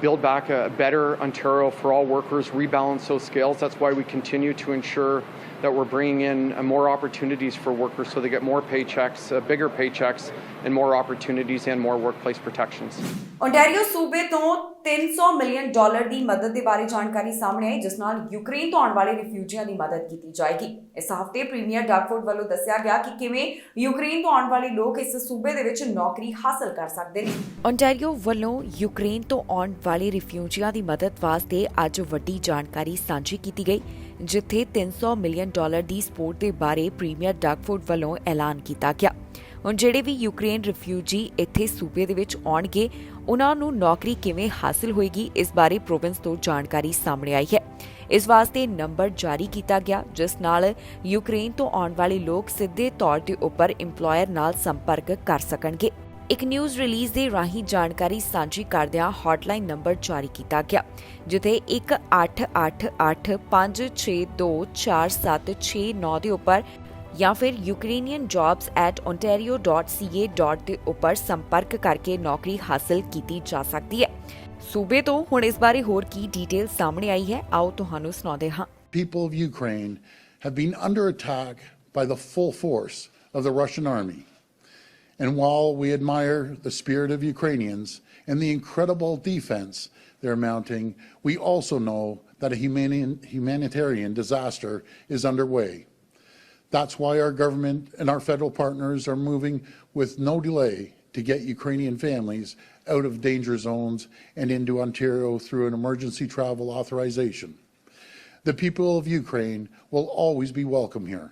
build back a better Ontario for all workers, rebalance those scales. That's why we continue to ensure that we're bringing in more opportunities for workers so they get more paychecks, bigger paychecks, and more opportunities and more workplace protections. Ontario ਸੂਬੇ ਤੋਂ $300 million ਦੀ ਮਦਦ ਦੇ ਬਾਰੇ ਜਾਣਕਾਰੀ ਸਾਹਮਣੇ ਆਈ, ਜਿਸ ਨਾਲ Ukraine ਤੋਂ ਆਉਣ ਵਾਲੇ ਰਿਫਿਊਜੀਆਂ ਦੀ ਮਦਦ ਕੀਤੀ ਜਾਏਗੀ। ਇਸ ਹਫ਼ਤੇ ਪ੍ਰੀਮੀਅਰ ਡਗਫੋਰਡ ਵੱਲੋਂ ਦੱਸਿਆ ਗਿਆ ਕਿ ਕਿਵੇਂ ਯੂਕਰੇਨ ਤੋਂ ਆਉਣ ਵਾਲੇ ਲੋਕ ਇਸ ਸੂਬੇ ਦੇ ਵਿੱਚ ਨੌਕਰੀ ਹਾਸਲ ਕਰ ਸਕਦੇ ਨੇ। ਓਨਟਾਰੀਓ ਵੱਲੋਂ ਯੂਕਰੇਨ ਤੋਂ ਆਉਣ ਵਾਲੇ ਰਿਫਿਊਜੀਆਂ ਦੀ ਮਦਦ ਵਾਸਤੇ ਅੱਜ ਵੱਡੀ ਜਾਣਕਾਰੀ ਸਾਂਝੀ ਕੀਤੀ ਗਈ, ਜਿੱਥੇ $300 ਮਿਲੀਅਨ ਦੀ ਸਪੋਰਟ ਦੇ ਬਾਰੇ ਪ੍ਰੀਮੀਅਰ ਡਗਫੋਰਡ ਵੱਲੋਂ ਐਲਾਨ ਕੀਤਾ ਗਿਆ। ਹੁਣ ਜਿਹੜੇ ਵੀ ਯੂਕਰੇਨ ਰਿਫਿਊਜੀ ਇੱਥੇ ਸੂਬੇ ਦੇ ਵਿੱਚ ਆਉਣਗੇ ਉਹਨਾਂ ਨੂੰ ਨੌਕਰੀ ਕਿਵੇਂ ਹਾਸਲ ਹੋਏਗੀ, ਇਸ ਬਾਰੇ ਪ੍ਰੋਵਿੰਸ ਤੋਂ ਜਾਣਕਾਰੀ ਸਾਹਮਣੇ ਆਈ ਹੈ। ਇਸ ਵਾਸਤੇ ਨੰਬਰ ਜਾਰੀ ਕੀਤਾ ਗਿਆ ਜਿਸ ਨਾਲ ਯੂਕਰੇਨ ਤੋਂ ਆਉਣ ਵਾਲੇ ਲੋਕ ਸਿੱਧੇ ਤੌਰ ਤੇ ਉੱਪਰ ਇੰਪਲੋਇਰ ਨਾਲ ਸੰਪਰਕ ਕਰ ਸਕਣਗੇ। ਇੱਕ ਨਿਊਜ਼ ਰਿਲੀਜ਼ ਦੇ ਰਾਹੀਂ ਜਾਣਕਾਰੀ ਸਾਂਝੀ ਕਰਦਿਆਂ ਹੌਟਲਾਈਨ ਨੰਬਰ ਜਾਰੀ ਕੀਤਾ ਗਿਆ, ਜਿੱਥੇ 188856247669 ਦੇ ਉੱਪਰ ਜਾਂ ਫਿਰ ukrainianjobs@ontario.ca ਦੇ ਉੱਪਰ ਸੰਪਰਕ ਕਰਕੇ ਨੌਕਰੀ ਹਾਸਲ ਕੀਤੀ ਜਾ ਸਕਦੀ ਹੈ। ਸੂਬੇ ਤੋਂ ਹੁਣ ਇਸ ਬਾਰੇ ਹੋਰ ਕੀ ਡਿਟੇਲ ਸਾਹਮਣੇ ਆਈ ਹੈ, ਆਓ ਤੁਹਾਨੂੰ ਸੁਣਾਉਂਦੇ ਹਾਂ। People of Ukraine have been under attack by the full force of the Russian army. And while we admire the spirit of Ukrainians and the incredible defense they're mounting, we also know that a humanitarian disaster is underway. That's why our government and our federal partners are moving with no delay to get Ukrainian families out of danger zones and into Ontario through an emergency travel authorization. The people of Ukraine will always be welcome here,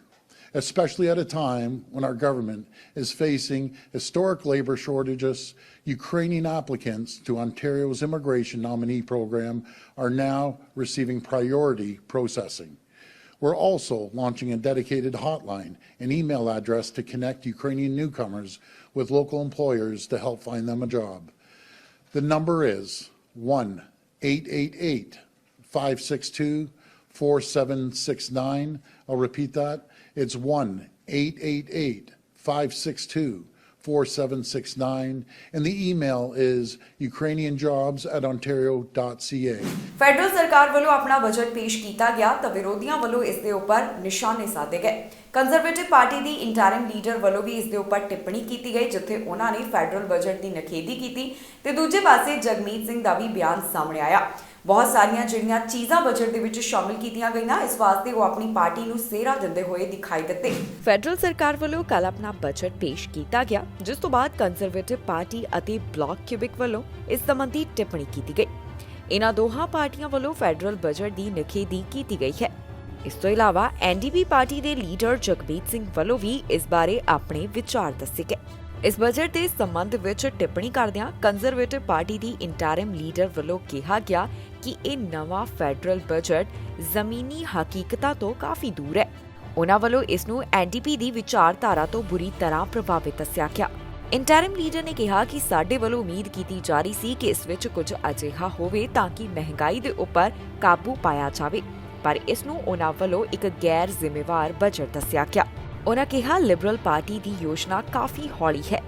especially at a time when our government is facing historic labor shortages. Ukrainian applicants to Ontario's immigration nominee program are now receiving priority processing. We're also launching a dedicated hotline and email address to connect Ukrainian newcomers with local employers to help find them a job. The number is 1-888-562-4769. I'll repeat that. It's 1-888-562-4769, and the email is ukrainianjobs@ontario.ca. Federal ਸਰਕਾਰ ਵੱਲੋਂ ਆਪਣਾ budget ਪੇਸ਼ ਕੀਤਾ ਗਿਆ ਤਾਂ ਵਿਰੋਧੀਆਂ ਵੱਲੋਂ ਇਸ ਦੇ ਉੱਪਰ ਨਿਸ਼ਾਨੇ ਸਾਧੇ ਗਏ। ਕੰਜ਼ਰਵੇਟਿਵ ਪਾਰਟੀ ਦੀ ਇੰਟਰਿਮ ਲੀਡਰ ਵੱਲੋਂ ਵੀ ਇਸ ਦੇ ਉੱਪਰ ਟਿੱਪਣੀ ਕੀਤੀ ਗਈ, ਜਿੱਥੇ ਉਹਨਾਂ ਨੇ ਫੈਡਰਲ ਬਜਟ ਦੀ ਨਿਖੇਧੀ ਕੀਤੀ ਤੇ ਦੂਜੇ ਪਾਸੇ ਜਗਮੀਤ ਸਿੰਘ ਦਾ ਵੀ ਬਿਆਨ ਸਾਹਮਣੇ ਆਇਆ। ਬਹੁਤ ਸਾਰੀਆਂ ਜਿਹੜੀਆਂ ਚੀਜ਼ਾਂ ਬਜਟ ਦੇ ਵਿੱਚ ਸ਼ਾਮਿਲ ਕੀਤੀਆਂ ਗਈਆਂ, ਇਸ ਵਾਸਤੇ ਉਹ ਆਪਣੀ ਪਾਰਟੀ ਨੂੰ ਸਿਹਰਾ ਦਿੰਦੇ ਹੋਏ ਦਿਖਾਈ ਦਿੱਤੇ। ਫੈਡਰਲ ਸਰਕਾਰ ਵੱਲੋਂ ਕੱਲ੍ਹ ਆਪਣਾ ਬਜਟ ਪੇਸ਼ ਕੀਤਾ ਗਿਆ, ਜਿਸ ਤੋਂ ਬਾਅਦ ਕੰਜ਼ਰਵੇਟਿਵ ਪਾਰਟੀ ਅਤੇ ਬਲਾਕ ਕਿਊਬਿਕ ਵੱਲੋਂ ਇਸ ਸੰਬੰਧੀ ਟਿੱਪਣੀ ਕੀਤੀ ਗਈ। ਇਹਨਾਂ ਦੋਹਾਂ ਪਾਰਟੀਆਂ ਵੱਲੋਂ ਫੈਡਰਲ ਬਜਟ ਦੀ ਨਿਖੇਧੀ ਕੀਤੀ ਗਈ ਹੈ। ਇਸ ਤੋਂ ਇਲਾਵਾ ਐਨਡੀਪੀ ਪਾਰਟੀ ਦੇ ਲੀਡਰ ਜਗਮੀਤ ਸਿੰਘ ਵੱਲੋਂ ਵੀ ਇਸ ਬਾਰੇ ਆਪਣੇ ਵਿਚਾਰ ਦੱਸੇ ਗਏ। ਇਸ ਬਜਟ ਦੇ ਸੰਬੰਧ ਵਿੱਚ ਟਿੱਪਣੀ ਕਰਦਿਆਂ ਕੰਜ਼ਰਵੇਟਿਵ ਪਾਰਟੀ ਦੀ ਇੰਟਰਿਮ ਲੀਡਰ ਵੱਲੋਂ ਕਿਹਾ ਗਿਆ ਕਿ ਇਹ ਨਵਾਂ ਫੈਡਰਲ ਬਜਟ ਜ਼ਮੀਨੀ ਹਕੀਕਤਾਂ ਤੋਂ ਕਾਫੀ ਦੂਰ ਹੈ। ਉਨ੍ਹਾਂ ਵੱਲੋਂ ਇਸ ਨੂੰ ਐਨਡੀਪੀ ਦੀ ਵਿਚਾਰਧਾਰਾ ਤੋਂ ਬੁਰੀ ਤਰ੍ਹਾਂ ਪ੍ਰਭਾਵਿਤ ਦੱਸਿਆ ਗਿਆ। ਇੰਟਰਿਮ ਲੀਡਰ ਨੇ ਕਿਹਾ ਕਿ ਸਾਡੇ ਵੱਲੋਂ ਉਮੀਦ ਕੀਤੀ ਜਾ ਰਹੀ ਸੀ ਕਿ ਇਸ ਵਿੱਚ ਕੁਝ ਅਜਿਹਾ ਹੋਵੇ ਤਾਂ ਕਿ ਮਹਿੰਗਾਈ ਦੇ ਉੱਪਰ ਕਾਬੂ ਪਾਇਆ ਜਾਵੇ, ਪਰ ਇਸ ਨੂੰ ਉਨ੍ਹਾਂ ਵੱਲੋਂ ਇੱਕ ਗੈਰ ਜ਼ਿੰਮੇਵਾਰ ਬਜਟ ਦੱਸਿਆ ਗਿਆ। ਉਨ੍ਹਾਂ ਕਿਹਾ ਲਿਬਰਲ ਪਾਰਟੀ ਦੀ ਯੋਜਨਾ ਕਾਫੀ ਹੌਲੀ ਹੈ।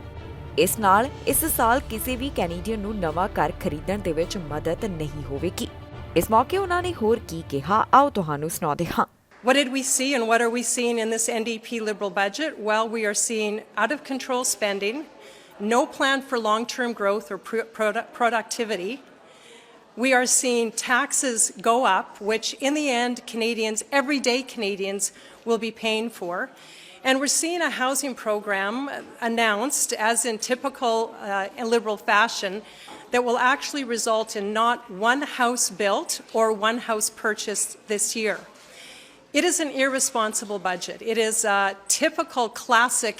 ਇਸ ਨਾਲ ਇਸ ਸਾਲ ਕਿਸੇ ਵੀ ਕੈਨੇਡੀਅਨ ਨੂੰ ਨਵਾਂ ਘਰ ਖਰੀਦਣ ਦੇ ਵਿੱਚ ਮਦਦ ਨਹੀਂ ਹੋਵੇਗੀ। ਇਸ ਮੌਕੇ ਉਨ੍ਹਾਂ ਨੇ ਹੋਰ ਕੀ ਕਿਹਾ, ਆਓ ਤੁਹਾਨੂੰ ਸੁਣਾਉਂਦੇ ਹਾਂ। What did we see and what are we seeing in this NDP Liberal budget? Well, we are seeing out of control spending, no plan for long-term growth or productivity. We are seeing taxes go up, which in the end, Canadians, everyday Canadians, will be paying for. And we're seeing a housing program announced, as in typical Liberal fashion, that will actually result in not one house built or one house purchased this year. It is an irresponsible budget. It is a typical classic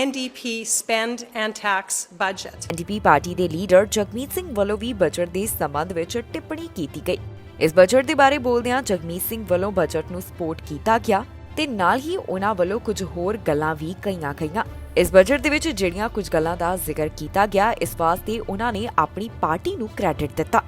NDP spend and tax budget. NDP party ਦੇ leader Jagmeet Singh ਵੱਲੋਂ ਵੀ budget ਦੇ ਸੰਬੰਧ ਵਿੱਚ ਟਿੱਪਣੀ ਕੀਤੀ ਗਈ। ਇਸ budget ਦੇ ਬਾਰੇ ਬੋਲਦਿਆਂ ਜਗਮੀਤ ਸਿੰਘ ਵੱਲੋਂ ਬਜਟ ਨੂੰ ਸਪੋਰਟ ਕੀਤਾ ਗਿਆ ਤੇ ਨਾਲ ਹੀ ਉਨ੍ਹਾਂ ਵੱਲੋਂ ਕੁਝ ਹੋਰ ਗੱਲਾਂ ਵੀ ਕਹੀਆਂ ਗਈਆਂ। ਇਸ ਬਜਟ ਦੇ ਵਿੱਚ ਜਿਹੜੀਆਂ ਕੁਝ ਗੱਲਾਂ ਦਾ ਜ਼ਿਕਰ ਕੀਤਾ ਗਿਆ, ਇਸ ਵਾਸਤੇ ਉਨ੍ਹਾਂ ਨੇ ਆਪਣੀ ਪਾਰਟੀ ਨੂੰ ਕ੍ਰੈਡਿਟ ਦਿੱਤਾ।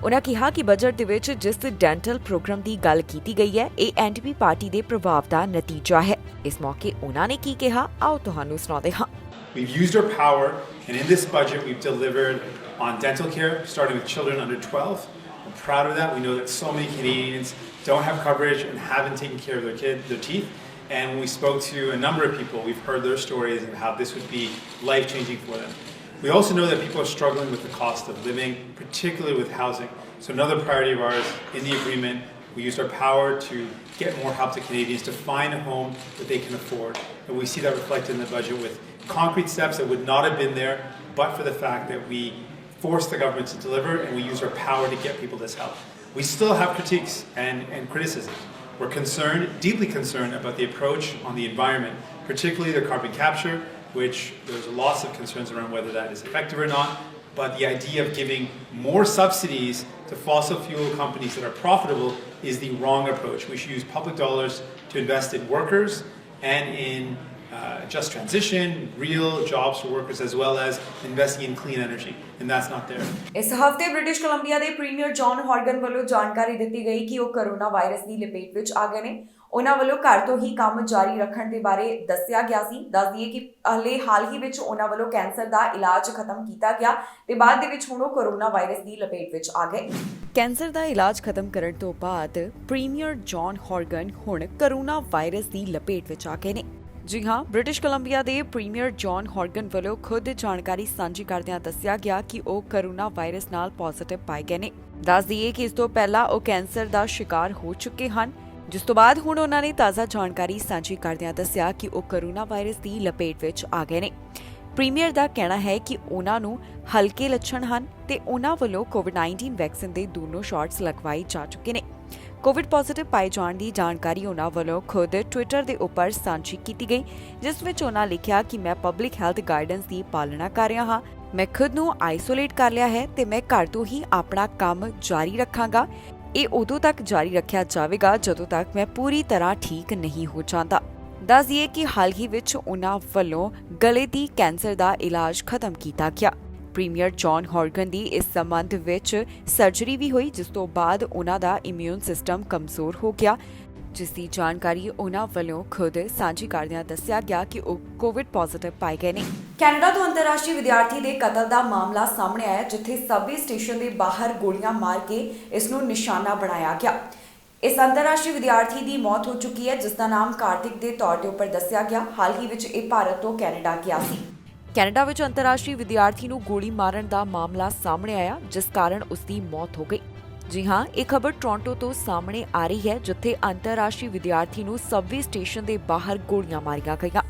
ਉਨ੍ਹਾਂ ਕਿਹਾ ਕਿ ਬਜਟ ਦੇ ਵਿੱਚ ਜਿਸ ਡੈਂਟਲ ਪ੍ਰੋਗਰਾਮ ਦੀ ਗੱਲ ਕੀਤੀ ਗਈ ਹੈ, ਇਹ ਐਨਡੀਪੀ ਪਾਰਟੀ ਦੇ ਪ੍ਰਭਾਵ ਦਾ ਨਤੀਜਾ ਹੈ। ਇਸ ਮੌਕੇ ਉਨ੍ਹਾਂ ਨੇ ਕੀ ਕਿਹਾ, ਆਓ ਤੁਹਾਨੂੰ ਸੁਣਾਉਂਦੇ ਹਾਂ। We've used our power, and in this budget we've delivered on dental care, starting with children under 12. I'm proud of that. We know that so many Canadians don't have coverage and haven't taken care of their teeth. And when we spoke to a number of people, we've heard their stories and how this would be life-changing for them. We also know that people are struggling with the cost of living, particularly with housing. So another priority of ours in the agreement, we used our power to get more help to Canadians to find a home that they can afford. And we see that reflected in the budget with concrete steps that would not have been there but for the fact that we forced the government to deliver and we used our power to get people this help. We still have critiques and criticisms. We're concerned, deeply concerned about the approach on the environment, particularly the carbon capture, which there's lots of concerns around whether that is effective or not. But the idea of giving more subsidies to fossil fuel companies that are profitable is the wrong approach. We should use public dollars to invest in workers and in just transition, real jobs for workers, as well as investing in clean energy. And that's not there. ਇਸ ਹਫ਼ਤੇ British Columbia ਦੇ premier John ਹਾਰਗਨ ਵੱਲੋਂ ਜਾਣਕਾਰੀ ਦਿੱਤੀ ਗਈ ਕਿ ਉਹ corona virus ਦੀ ਲਪੇਟ ਵਿੱਚ ਆ ਗਏ ਨੇ। ਉਹਨਾਂ ਵੱਲੋਂ ਘਰ ਤੋਂ ਹੀ ਕੰਮ ਜਾਰੀ ਰੱਖਣ ਦੇ ਬਾਰੇ ਦੱਸਿਆ ਗਿਆ ਸੀ। ਦੱਸ ਦਈਏ ਕਿ ਹਾਲ ਹੀ ਵਿੱਚ ਉਹਨਾਂ ਵੱਲੋਂ ਕੈਂਸਰ ਦਾ ਇਲਾਜ ਖਤਮ ਕੀਤਾ ਗਿਆ ਤੇ ਬਾਅਦ ਦੇ ਵਿੱਚ ਹੁਣ ਉਹ ਕੋਰੋਨਾ ਵਾਇਰਸ ਦੀ ਲਪੇਟ ਵਿੱਚ ਆ ਗਏ। ਕੈਂਸਰ ਦਾ ਇਲਾਜ ਖਤਮ ਕਰਨ ਤੋਂ ਬਾਅਦ ਪ੍ਰੀਮੀਅਰ ਜੌਨ ਹਾਰਗਨ ਹੁਣ ਕੋਰੋਨਾ ਵਾਇਰਸ ਦੀ ਲਪੇਟ ਵਿੱਚ ਆ ਗਏ ਨੇ। ਜੀ ਹਾਂ, ਬ੍ਰਿਟਿਸ਼ ਕੋਲੰਬੀਆ ਦੇ ਪ੍ਰੀਮੀਅਰ ਜੌਨ ਹਾਰਗਨ ਵੱਲੋਂ ਖੁਦ ਜਾਣਕਾਰੀ ਸਾਂਝੀ ਕਰਦਿਆਂ ਦੱਸਿਆ ਗਿਆ ਕਿ ਉਹ ਕੋਰੋਨਾ ਵਾਇਰਸ ਨਾਲ ਪੋਜ਼ਿਟਿਵ ਪਾਏ ਗਏ ਨੇ। ਦੱਸ ਦਈਏ ਕਿ ਇਸ ਤੋਂ ਪਹਿਲਾਂ ਉਹ ਕੈਂਸਰ ਦਾ ਸ਼ਿਕਾਰ ਹੋ ਚੁੱਕੇ ਹਨ, ਜਿਸ ਤੋਂ ਬਾਅਦ ਹੁਣ ਉਹਨਾਂ ਨੇ ਤਾਜ਼ਾ ਜਾਣਕਾਰੀ ਸਾਂਝੀ ਕਰਦਿਆਂ ਦੱਸਿਆ ਕਿ ਉਹ ਕੋਰੋਨਾ ਵਾਇਰਸ ਦੀ ਲਪੇਟ ਵਿੱਚ ਆ ਗਏ ਨੇ। ਪ੍ਰੀਮੀਅਰ ਦਾ ਕਹਿਣਾ ਹੈ ਕਿ ਉਹਨਾਂ ਨੂੰ ਹਲਕੇ ਲੱਛਣ ਹਨ ਤੇ ਉਹਨਾਂ ਵੱਲੋਂ ਕੋਵਿਡ-19 ਵੈਕਸੀਨ ਦੇ ਦੋਨੋਂ ਸ਼ਾਟਸ ਲਗਵਾਏ ਜਾ ਚੁੱਕੇ ਨੇ। ਕੋਵਿਡ ਪੋਜ਼ਿਟਿਵ ਪਾਏ ਜਾਣ ਦੀ ਜਾਣਕਾਰੀ ਉਹਨਾਂ ਵੱਲੋਂ ਖੁਦ ਟਵਿੱਟਰ ਦੇ ਉੱਪਰ ਸਾਂਝੀ ਕੀਤੀ ਗਈ, ਜਿਸ ਵਿੱਚ ਉਹਨਾਂ ਲਿਖਿਆ ਕਿ ਮੈਂ ਪਬਲਿਕ ਹੈਲਥ ਗਾਈਡੈਂਸ ਦੀ ਪਾਲਣਾ ਕਰ ਰਿਹਾ ਹਾਂ। ਮੈਂ ਖੁਦ ਨੂੰ ਆਈਸੋਲੇਟ ਕਰ ਲਿਆ ਹੈ ਤੇ ਮੈਂ ਘਰ ਤੋਂ ਹੀ ਆਪਣਾ ਕੰਮ ਜਾਰੀ ਰੱਖਾਂਗਾ। ਇਹ ਉਦੋਂ ਤੱਕ ਜਾਰੀ ਰੱਖਿਆ ਜਾਵੇਗਾ ਜਦੋਂ ਤੱਕ ਮੈਂ ਪੂਰੀ ਤਰ੍ਹਾਂ ਠੀਕ ਨਹੀਂ ਹੋ ਜਾਂਦਾ। ਦੱਸ ਦਈਏ ਕਿ ਹਾਲ ਹੀ ਵਿੱਚ ਉਹਨਾਂ ਵੱਲੋਂ ਗਲੇ ਦੀ ਕੈਂਸਰ ਦਾ ਇਲਾਜ ਖਤਮ ਕੀਤਾ ਗਿਆ। ਪ੍ਰੀਮੀਅਰ ਜੌਨ ਹਾਰਗਨ ਦੀ ਇਸ ਸੰਬੰਧ ਵਿੱਚ ਸਰਜਰੀ ਵੀ ਹੋਈ, ਜਿਸ ਤੋਂ ਬਾਅਦ ਉਹਨਾਂ ਦਾ ਇਮਿਊਨ ਸਿਸਟਮ ਕਮਜ਼ੋਰ ਹੋ ਗਿਆ, ਜਿਸ ਦੀ ਜਾਣਕਾਰੀ ਉਹਨਾਂ ਵੱਲੋਂ ਖੁਦ ਸਾਂਝੀ ਕਰਦਿਆਂ ਦੱਸਿਆ ਗਿਆ ਕਿ ਉਹ ਕੋਵਿਡ ਪੋਜ਼ਿਟਿਵ ਪਾਏ ਗਏ ਨੇ। ਕੈਨੇਡਾ ਤੋਂ ਅੰਤਰਰਾਸ਼ਟਰੀ ਵਿਦਿਆਰਥੀ ਦੇ ਕਤਲ ਦਾ ਮਾਮਲਾ ਸਾਹਮਣੇ ਆਇਆ, ਜਿੱਥੇ ਸਬਵੇ ਸਟੇਸ਼ਨ ਦੇ ਬਾਹਰ ਗੋਲੀਆਂ ਮਾਰ ਕੇ ਇਸ ਨੂੰ ਨਿਸ਼ਾਨਾ ਬਣਾਇਆ ਗਿਆ। ਇਸ ਅੰਤਰਰਾਸ਼ਟਰੀ ਵਿਦਿਆਰਥੀ ਦੀ ਮੌਤ ਹੋ ਚੁੱਕੀ ਹੈ, ਜਿਸ ਦਾ ਨਾਮ ਕਾਰਤਿਕ ਦੇ ਤੌਰ ਤੇ ਉੱਪਰ ਦੱਸਿਆ ਗਿਆ। ਹਾਲ ਹੀ ਵਿੱਚ ਇਹ ਭਾਰਤ ਤੋਂ ਕੈਨੇਡਾ ਗਿਆ ਸੀ। ਕੈਨੇਡਾ ਵਿੱਚ ਅੰਤਰਰਾਸ਼ਟਰੀ ਵਿਦਿਆਰਥੀ ਨੂੰ ਗੋਲੀ ਮਾਰਨ ਦਾ ਮਾਮਲਾ ਸਾਹਮਣੇ ਆਇਆ, ਜਿਸ ਕਾਰਨ ਉਸ ਦੀ ਮੌਤ ਹੋ ਗਈ। ਜੀ ਹਾਂ, ਇਹ ਖਬਰ ਟੋਰਾਂਟੋ ਤੋਂ ਸਾਹਮਣੇ ਆ ਰਹੀ ਹੈ, ਜਿੱਥੇ ਅੰਤਰਰਾਸ਼ਟਰੀ ਵਿਦਿਆਰਥੀ ਨੂੰ ਸਬਵੇ ਸਟੇਸ਼ਨ ਦੇ ਬਾਹਰ ਗੋਲੀਆਂ ਮਾਰੀਆਂ ਗਈਆਂ।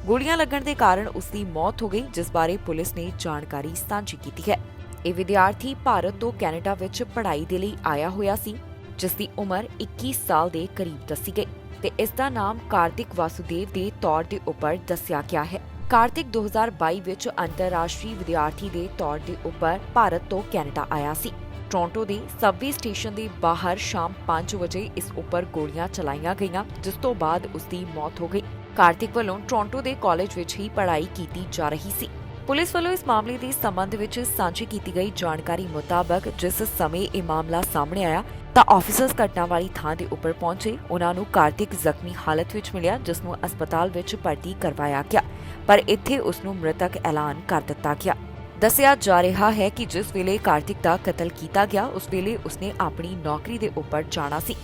ਗੋਲੀਆਂ ਲੱਗਣ ਦੇ ਕਾਰਨ ਉਸ ਦੀ ਮੌਤ ਹੋ ਗਈ, ਜਿਸ ਬਾਰੇ ਪੁਲਿਸ ਨੇ ਜਾਣਕਾਰੀ ਸਾਂਝੀ ਕੀਤੀ ਹੈ। ਇਹ ਵਿਦਿਆਰਥੀ ਭਾਰਤ ਤੋਂ ਕੈਨੇਡਾ ਵਿੱਚ ਪੜ੍ਹਾਈ ਦੇ ਲਈ ਆਇਆ ਹੋਇਆ ਸੀ। ਜਿਸ ਦੀ ਉਮਰ 21 ਸਾਲ ਦੇ ਕਰੀਬ ਦੱਸੀ ਗਈ ਤੇ ਇਸ ਦਾ ਨਾਮ ਕਾਰਤਿਕ ਵਾਸੁਦੇਵ ਦੇ ਤੌਰ ਦੇ ਉੱਪਰ ਦੱਸਿਆ ਗਿਆ ਹੈ। ਕਾਰਤਿਕ 2022 ਵਿੱਚ ਅੰਤਰਰਾਸ਼ਟਰੀ ਵਿਦਿਆਰਥੀ ਦੇ ਤੌਰ ਦੇ ਉੱਪਰ ਭਾਰਤ ਤੋਂ ਕੈਨੇਡਾ ਆਇਆ ਸੀ। ਟੋਰਾਂਟੋ ਦੇ ਸਬਵੇ ਸਟੇਸ਼ਨ ਦੇ ਬਾਹਰ ਸ਼ਾਮ 5 ਵਜੇ ਇਸ ਉੱਪਰ ਗੋਲੀਆਂ ਚਲਾਈਆਂ ਗਈਆਂ, ਜਿਸ ਤੋਂ ਬਾਅਦ ਉਸ ਦੀ ਮੌਤ ਹੋ ਗਈ। ਕਾਰਤਿਕ ਵੱਲੋਂ ਟੋਰਾਂਟੋ ਦੇ ਕਾਲਜ ਵਿੱਚ ਹੀ ਪੜ੍ਹਾਈ ਕੀਤੀ ਜਾ ਰਹੀ ਸੀ। ਪੁਲਿਸ ਵੱਲੋਂ ਇਸ ਮਾਮਲੇ ਦੇ ਸੰਬੰਧ ਵਿੱਚ ਸਾਂਝੀ ਕੀਤੀ ਗਈ ਜਾਣਕਾਰੀ ਮੁਤਾਬਕ ਜਿਸ ਸਮੇਂ ਇਹ ਮਾਮਲਾ ਸਾਹਮਣੇ ਆਇਆ ਤਾਂ ਆਫੀਸਰਸ ਘਟਨਾ ਵਾਲੀ ਥਾਂ ਦੇ ਉੱਪਰ ਪਹੁੰਚੇ। ਉਹਨਾਂ ਨੂੰ ਕਾਰਤਿਕ ਜ਼ਖਮੀ ਹਾਲਤ ਵਿੱਚ ਮਿਲਿਆ, ਜਿਸ ਨੂੰ ਹਸਪਤਾਲ ਵਿੱਚ ਭਰਤੀ ਕਰਵਾਇਆ ਗਿਆ, ਪਰ ਇੱਥੇ ਉਸ ਨੂੰ ਮ੍ਰਿਤਕ ਐਲਾਨ ਕਰ ਦਿੱਤਾ ਗਿਆ। ਦੱਸਿਆ ਜਾ ਰਿਹਾ ਹੈ ਕਿ ਜਿਸ ਵੇਲੇ ਕਾਰਤਿਕ ਦਾ ਕਤਲ ਕੀਤਾ ਗਿਆ ਉਸ ਵੇਲੇ ਉਸਨੇ ਆਪਣੀ ਨੌਕਰੀ ਦੇ ਉੱਪਰ ਜਾਣਾ ਸੀ।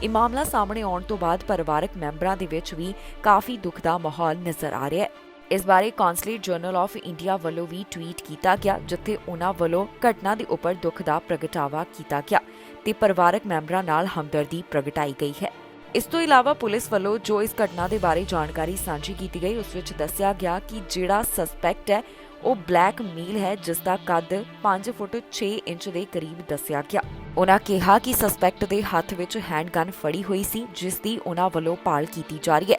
ਇਹ ਮਾਮਲਾ ਸਾਹਮਣੇ ਆਉਣ ਤੋਂ ਬਾਅਦ ਪਰਿਵਾਰਕ ਮੈਂਬਰਾਂ ਦੇ ਵਿੱਚ ਵੀ ਕਾਫੀ ਦੁੱਖ ਦਾ ਮਾਹੌਲ ਨਜ਼ਰ ਆ ਰਿਹਾ ਹੈ। ਇਸ ਬਾਰੇ ਕੌਂਸਲੇਟ ਜਰਨਲ ਆਫ ਇੰਡੀਆ ਵੱਲੋਂ ਵੀ ਟਵੀਟ ਕੀਤਾ ਗਿਆ, ਜਿੱਥੇ ਉਹਨਾਂ ਵੱਲੋਂ ਘਟਨਾ ਦੇ ਉੱਪਰ ਦੁੱਖ ਦਾ ਪ੍ਰਗਟਾਵਾ ਕੀਤਾ ਗਿਆ ਤੇ ਪਰਿਵਾਰਕ ਮੈਂਬਰਾਂ ਨਾਲ ਹਮਦਰਦੀ ਪ੍ਰਗਟਾਈ ਗਈ ਹੈ। ਇਸ ਤੋਂ ਇਲਾਵਾ ਪੁਲਿਸ ਵੱਲੋਂ ਜੋ ਇਸ ਘਟਨਾ ਦੇ ਬਾਰੇ ਜਾਣਕਾਰੀ ਸਾਂਝੀ ਕੀਤੀ ਗਈ ਉਸ ਵਿੱਚ ਦੱਸਿਆ ਗਿਆ ਕਿ ਜਿਹੜਾ ਸਸਪੈਕਟ ਹੈ ਉਹ ਬਲੈਕ ਮੇਲ ਹੈ, ਜਿਸ ਦਾ ਕੱਦ 5 ਫੁੱਟ 6 ਇੰਚ ਦੇ ਕਰੀਬ ਦੱਸਿਆ ਗਿਆ। ਉਹਨਾਂ ਕਿਹਾ ਕਿ ਸਸਪੈਕਟ ਦੇ ਹੱਥ ਵਿੱਚ ਹੈਂਡਗਨ ਫੜੀ ਹੋਈ ਸੀ, ਜਿਸ ਦੀ ਉਹਨਾਂ ਵੱਲੋਂ ਭਾਲ ਕੀਤੀ ਜਾ ਰਹੀ ਹੈ।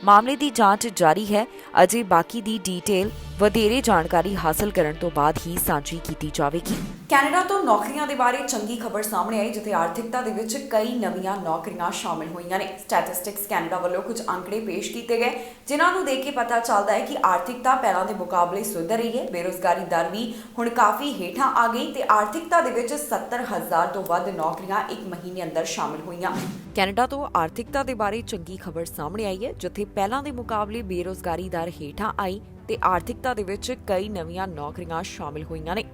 ਮਾਮਲੇ ਦੀ ਜਾਂਚ ਜਾਰੀ ਹੈ। ਅਜੇ ਬਾਕੀ ਦੀ ਡੀਟੇਲ ਵਧੇਰੇ ਜਾਣਕਾਰੀ ਹਾਸਲ ਕਰਨ ਤੋਂ ਬਾਅਦ ਹੀ ਸਾਂਝੀ ਕੀਤੀ ਜਾਵੇਗੀ। ਕੈਨੇਡਾ ਤੋਂ ਨੌਕਰੀਆਂ ਦੇ ਬਾਰੇ ਚੰਗੀ ਖਬਰ ਸਾਹਮਣੇ ਆਈ, ਜਿੱਥੇ ਆਰਥਿਕਤਾ ਦੇ ਵਿੱਚ ਕਈ ਨਵੀਆਂ ਨੌਕਰੀਆਂ ਸ਼ਾਮਿਲ ਹੋਈਆਂ ਨੇ। ਸਟੈਟਿਸਟਿਕਸ ਕੈਨੇਡਾ ਵੱਲੋਂ ਕੁਝ ਅੰਕੜੇ ਪੇਸ਼ ਕੀਤੇ ਗਏ, ਜਿਨ੍ਹਾਂ ਨੂੰ ਦੇਖ ਕੇ ਪਤਾ ਚੱਲਦਾ ਹੈ ਕਿ ਆਰਥਿਕਤਾ ਪਹਿਲਾਂ ਦੇ ਮੁਕਾਬਲੇ ਸੁਧਰ ਰਹੀ ਹੈ। ਬੇਰੁਜ਼ਗਾਰੀ ਦਰ ਵੀ ਹੁਣ ਕਾਫੀ ਹੇਠਾਂ ਆ ਗਈ ਤੇ ਆਰਥਿਕਤਾ ਦੇ ਵਿੱਚ 70,000 ਤੋਂ ਵੱਧ ਨੌਕਰੀਆਂ ਇੱਕ ਮਹੀਨੇ ਅੰਦਰ ਸ਼ਾਮਿਲ ਹੋਈਆਂ। ਕੈਨੇਡਾ ਤੋਂ ਆਰਥਿਕਤਾ ਦੇ ਬਾਰੇ ਚੰਗੀ ਖਬਰ ਸਾਹਮਣੇ ਆਈ ਹੈ, ਜਿੱਥੇ ਪਹਿਲਾਂ ਦੇ ਮੁਕਾਬਲੇ ਬੇਰੁਜ਼ਗਾਰੀ ਦਰ ਹੇਠਾਂ ਆਈ ਤੇ ਆਰਥਿਕਤਾ ਦੇ ਵਿੱਚ ਕਈ ਨਵੀਆਂ ਨੌਕਰੀਆਂ ਸ਼ਾਮਿਲ ਹੋਈਆਂ ਨੇ।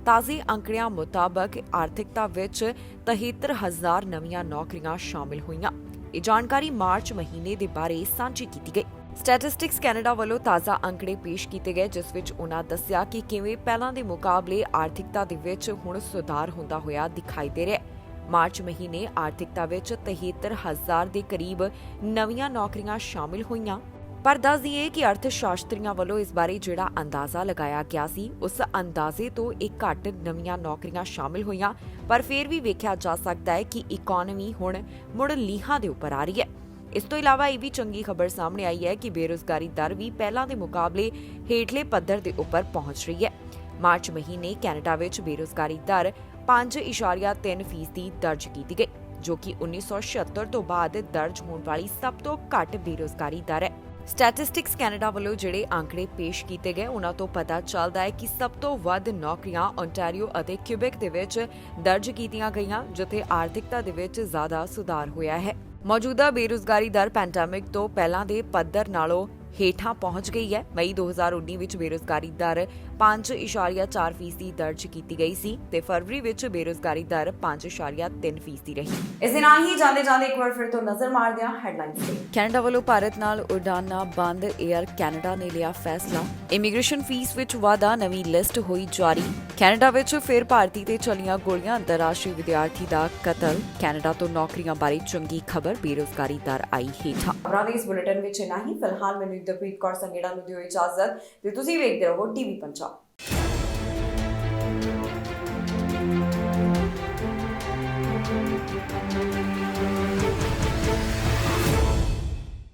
ਤਾਜ਼ੇ ਅੰਕੜਿਆਂ ਮੁਤਾਬਕ ਆਰਥਿਕਤਾ ਵਿੱਚ 73,000 ਨਵੀਆਂ ਨੌਕਰੀਆਂ ਸ਼ਾਮਿਲ ਹੋਈਆਂ। ਇਹ ਜਾਣਕਾਰੀ ਮਾਰਚ ਮਹੀਨੇ ਦੇ ਬਾਰੇ ਸਾਂਝੀ ਕੀਤੀ ਗਈ। ਸਟੈਟਿਸਟਿਕਸ ਕੈਨੇਡਾ ਵੱਲੋਂ ਤਾਜ਼ਾ ਅੰਕੜੇ ਪੇਸ਼ ਕੀਤੇ ਗਏ, ਜਿਸ ਵਿੱਚ ਉਹਨਾਂ ਦੱਸਿਆ ਕਿ ਕਿਵੇਂ ਪਹਿਲਾਂ ਦੇ ਮੁਕਾਬਲੇ ਆਰਥਿਕਤਾ ਦੇ ਵਿੱਚ ਹੁਣ ਸੁਧਾਰ ਹੁੰਦਾ ਹੋਇਆ ਦਿਖਾਈ ਦੇ ਰਿਹਾ ਹੈ। ਮਾਰਚ ਮਹੀਨੇ ਆਰਥਿਕਤਾ ਵਿੱਚ 73,000 ਦੇ ਕਰੀਬ ਨਵੀਆਂ ਨੌਕਰੀਆਂ ਸ਼ਾਮਿਲ ਹੋਈਆਂ। ਪਰ ਦੱਸ ਦਈਏ ਕਿ ਅਰਥ ਸ਼ਾਸਤਰੀਆਂ ਵੱਲੋਂ ਇਸ ਬਾਰੇ ਜਿਹੜਾ ਅੰਦਾਜ਼ਾ ਲਗਾਇਆ ਗਿਆ ਸੀ ਉਸ ਅੰਦਾਜ਼ੇ ਤੋਂ ਇੱਕ ਘੱਟ ਨਵੀਆਂ ਨੌਕਰੀਆਂ ਸ਼ਾਮਿਲ ਹੋਈਆਂ, ਪਰ ਫਿਰ ਵੀ ਵੇਖਿਆ ਜਾ ਸਕਦਾ ਹੈ ਕਿ ਇਕਨੋਮੀ ਹੁਣ ਮੁੜ ਲੀਹਾਂ ਦੇ ਉੱਪਰ ਆ ਰਹੀ ਹੈ। ਇਸ ਤੋਂ ਇਲਾਵਾ ਇਹ ਵੀ ਚੰਗੀ ਖਬਰ ਸਾਹਮਣੇ ਆਈ ਹੈ ਕਿ ਬੇਰੁਜ਼ਗਾਰੀ ਦਰ ਵੀ ਪਹਿਲਾਂ ਦੇ ਮੁਕਾਬਲੇ ਹੇਠਲੇ ਪੱਧਰ ਦੇ ਉੱਪਰ ਪਹੁੰਚ ਰਹੀ ਹੈ। ਮਾਰਚ ਮਹੀਨੇ ਕੈਨੇਡਾ ਵਿੱਚ ਬੇਰੁਜ਼ਗਾਰੀ ਦਰ 5.3% ਦਰਜ ਕੀਤੀ ਗਈ, ਜੋ ਕਿ 1976 ਤੋਂ ਬਾਅਦ ਦਰਜ ਹੋਣ ਵਾਲੀ ਸਭ ਤੋਂ ਘੱਟ ਬੇਰੁਜ਼ਗਾਰੀ ਦਰ ਹੈ। ਸਟੈਟਿਸਟਿਕਸ ਕੈਨੇਡਾ ਵੱਲੋਂ ਜਿਹੜੇ ਅੰਕੜੇ ਪੇਸ਼ ਕੀਤੇ ਗਏ ਉਹਨਾਂ ਤੋਂ ਪਤਾ ਚੱਲਦਾ ਹੈ ਕਿ ਸਭ ਤੋਂ ਵੱਧ ਨੌਕਰੀਆਂ ਓਨਟਾਰੀਓ ਅਤੇ ਕਿਊਬੈਕ ਦੇ ਵਿੱਚ ਦਰਜ ਕੀਤੀਆਂ ਗਈਆਂ, ਜਿੱਥੇ ਆਰਥਿਕਤਾ ਦੇ ਵਿੱਚ ਜ਼ਿਆਦਾ ਸੁਧਾਰ ਹੋਇਆ ਹੈ। ਮੌਜੂਦਾ ਬੇਰੁਜ਼ਗਾਰੀ ਦਰ ਪੈਂਡੈਮਿਕ ਤੋਂ ਪਹਿਲਾਂ ਦੇ ਪੱਧਰ ਨਾਲੋਂ ਹੇਠਾਂ ਪਹੁੰਚ ਗਈ ਹੈ। ਮਈ 2019 ਵਿੱਚ ਬੇਰੁਜ਼ਗਾਰੀ ਦਰ 5.4% ਦਰਜ ਕੀਤੀ ਗਈ ਸੀ ਤੇ ਫਰਵਰੀ ਵਿੱਚ ਬੇਰੁਜ਼ਗਾਰੀ ਦਰ 5.3% ਰਹੀ। ਇਸ ਦੇ ਨਾਲ ਹੀ ਜਾਂਦੇ ਇੱਕ ਵਾਰ ਫਿਰ ਤੋਂ ਨਜ਼ਰ ਮਾਰਦੇ ਹਾਂ ਹੈਡਲਾਈਨਸ ਤੇ। ਕੈਨੇਡਾ ਵੱਲੋਂ ਭਾਰਤ ਨਾਲ ਉਡਾਨਾਂ ਬੰਦ, ਏਅਰ ਕੈਨੇਡਾ ਨੇ ਲਿਆ ਫੈਸਲਾ। ਇਮੀਗ੍ਰੇਸ਼ਨ ਫੀਸ ਵਿੱਚ ਵਾਧਾ, ਨਵੀਂ ਲਿਸਟ ਹੋਈ ਜਾਰੀ। ਕੈਨੇਡਾ ਵਿੱਚ ਫਿਰ ਭਾਰਤੀ ਤੇ ਚੱਲੀਆਂ ਗੋਲੀਆਂ, ਅੰਤਰਰਾਸ਼ਟਰੀ ਵਿਦਿਆਰਥੀ ਦਾ ਕਤਲ। ਕੈਨੇਡਾ ਤੋਂ ਨੌਕਰੀਆਂ ਬਾਰੇ ਚੰਗੀ ਖਬਰ, ਬੇਰੁਜ਼ਗਾਰੀ ਦਰ ਆਈ ਹੇਠਾਂ। ਖਬਰਾਂ ਦੇ ਇਸ ਬੁਲੇਟਿਨ ਵਿੱਚ ਇੰਨਾ ਹੀ। ਫਿਲਹਾਲ ਮੈਨੂੰ ਦਪ੍ਰੀਤ ਕੌਰ ਸੰਗੇੜਾ ਨੂੰ ਦਿਓ ਇਜਾਜ਼ਤ ਤੇ ਤੁਸੀਂ ਵੇਖਦੇ ਰਹੋ ਟੀਵੀ ਪੰਜਾਬ।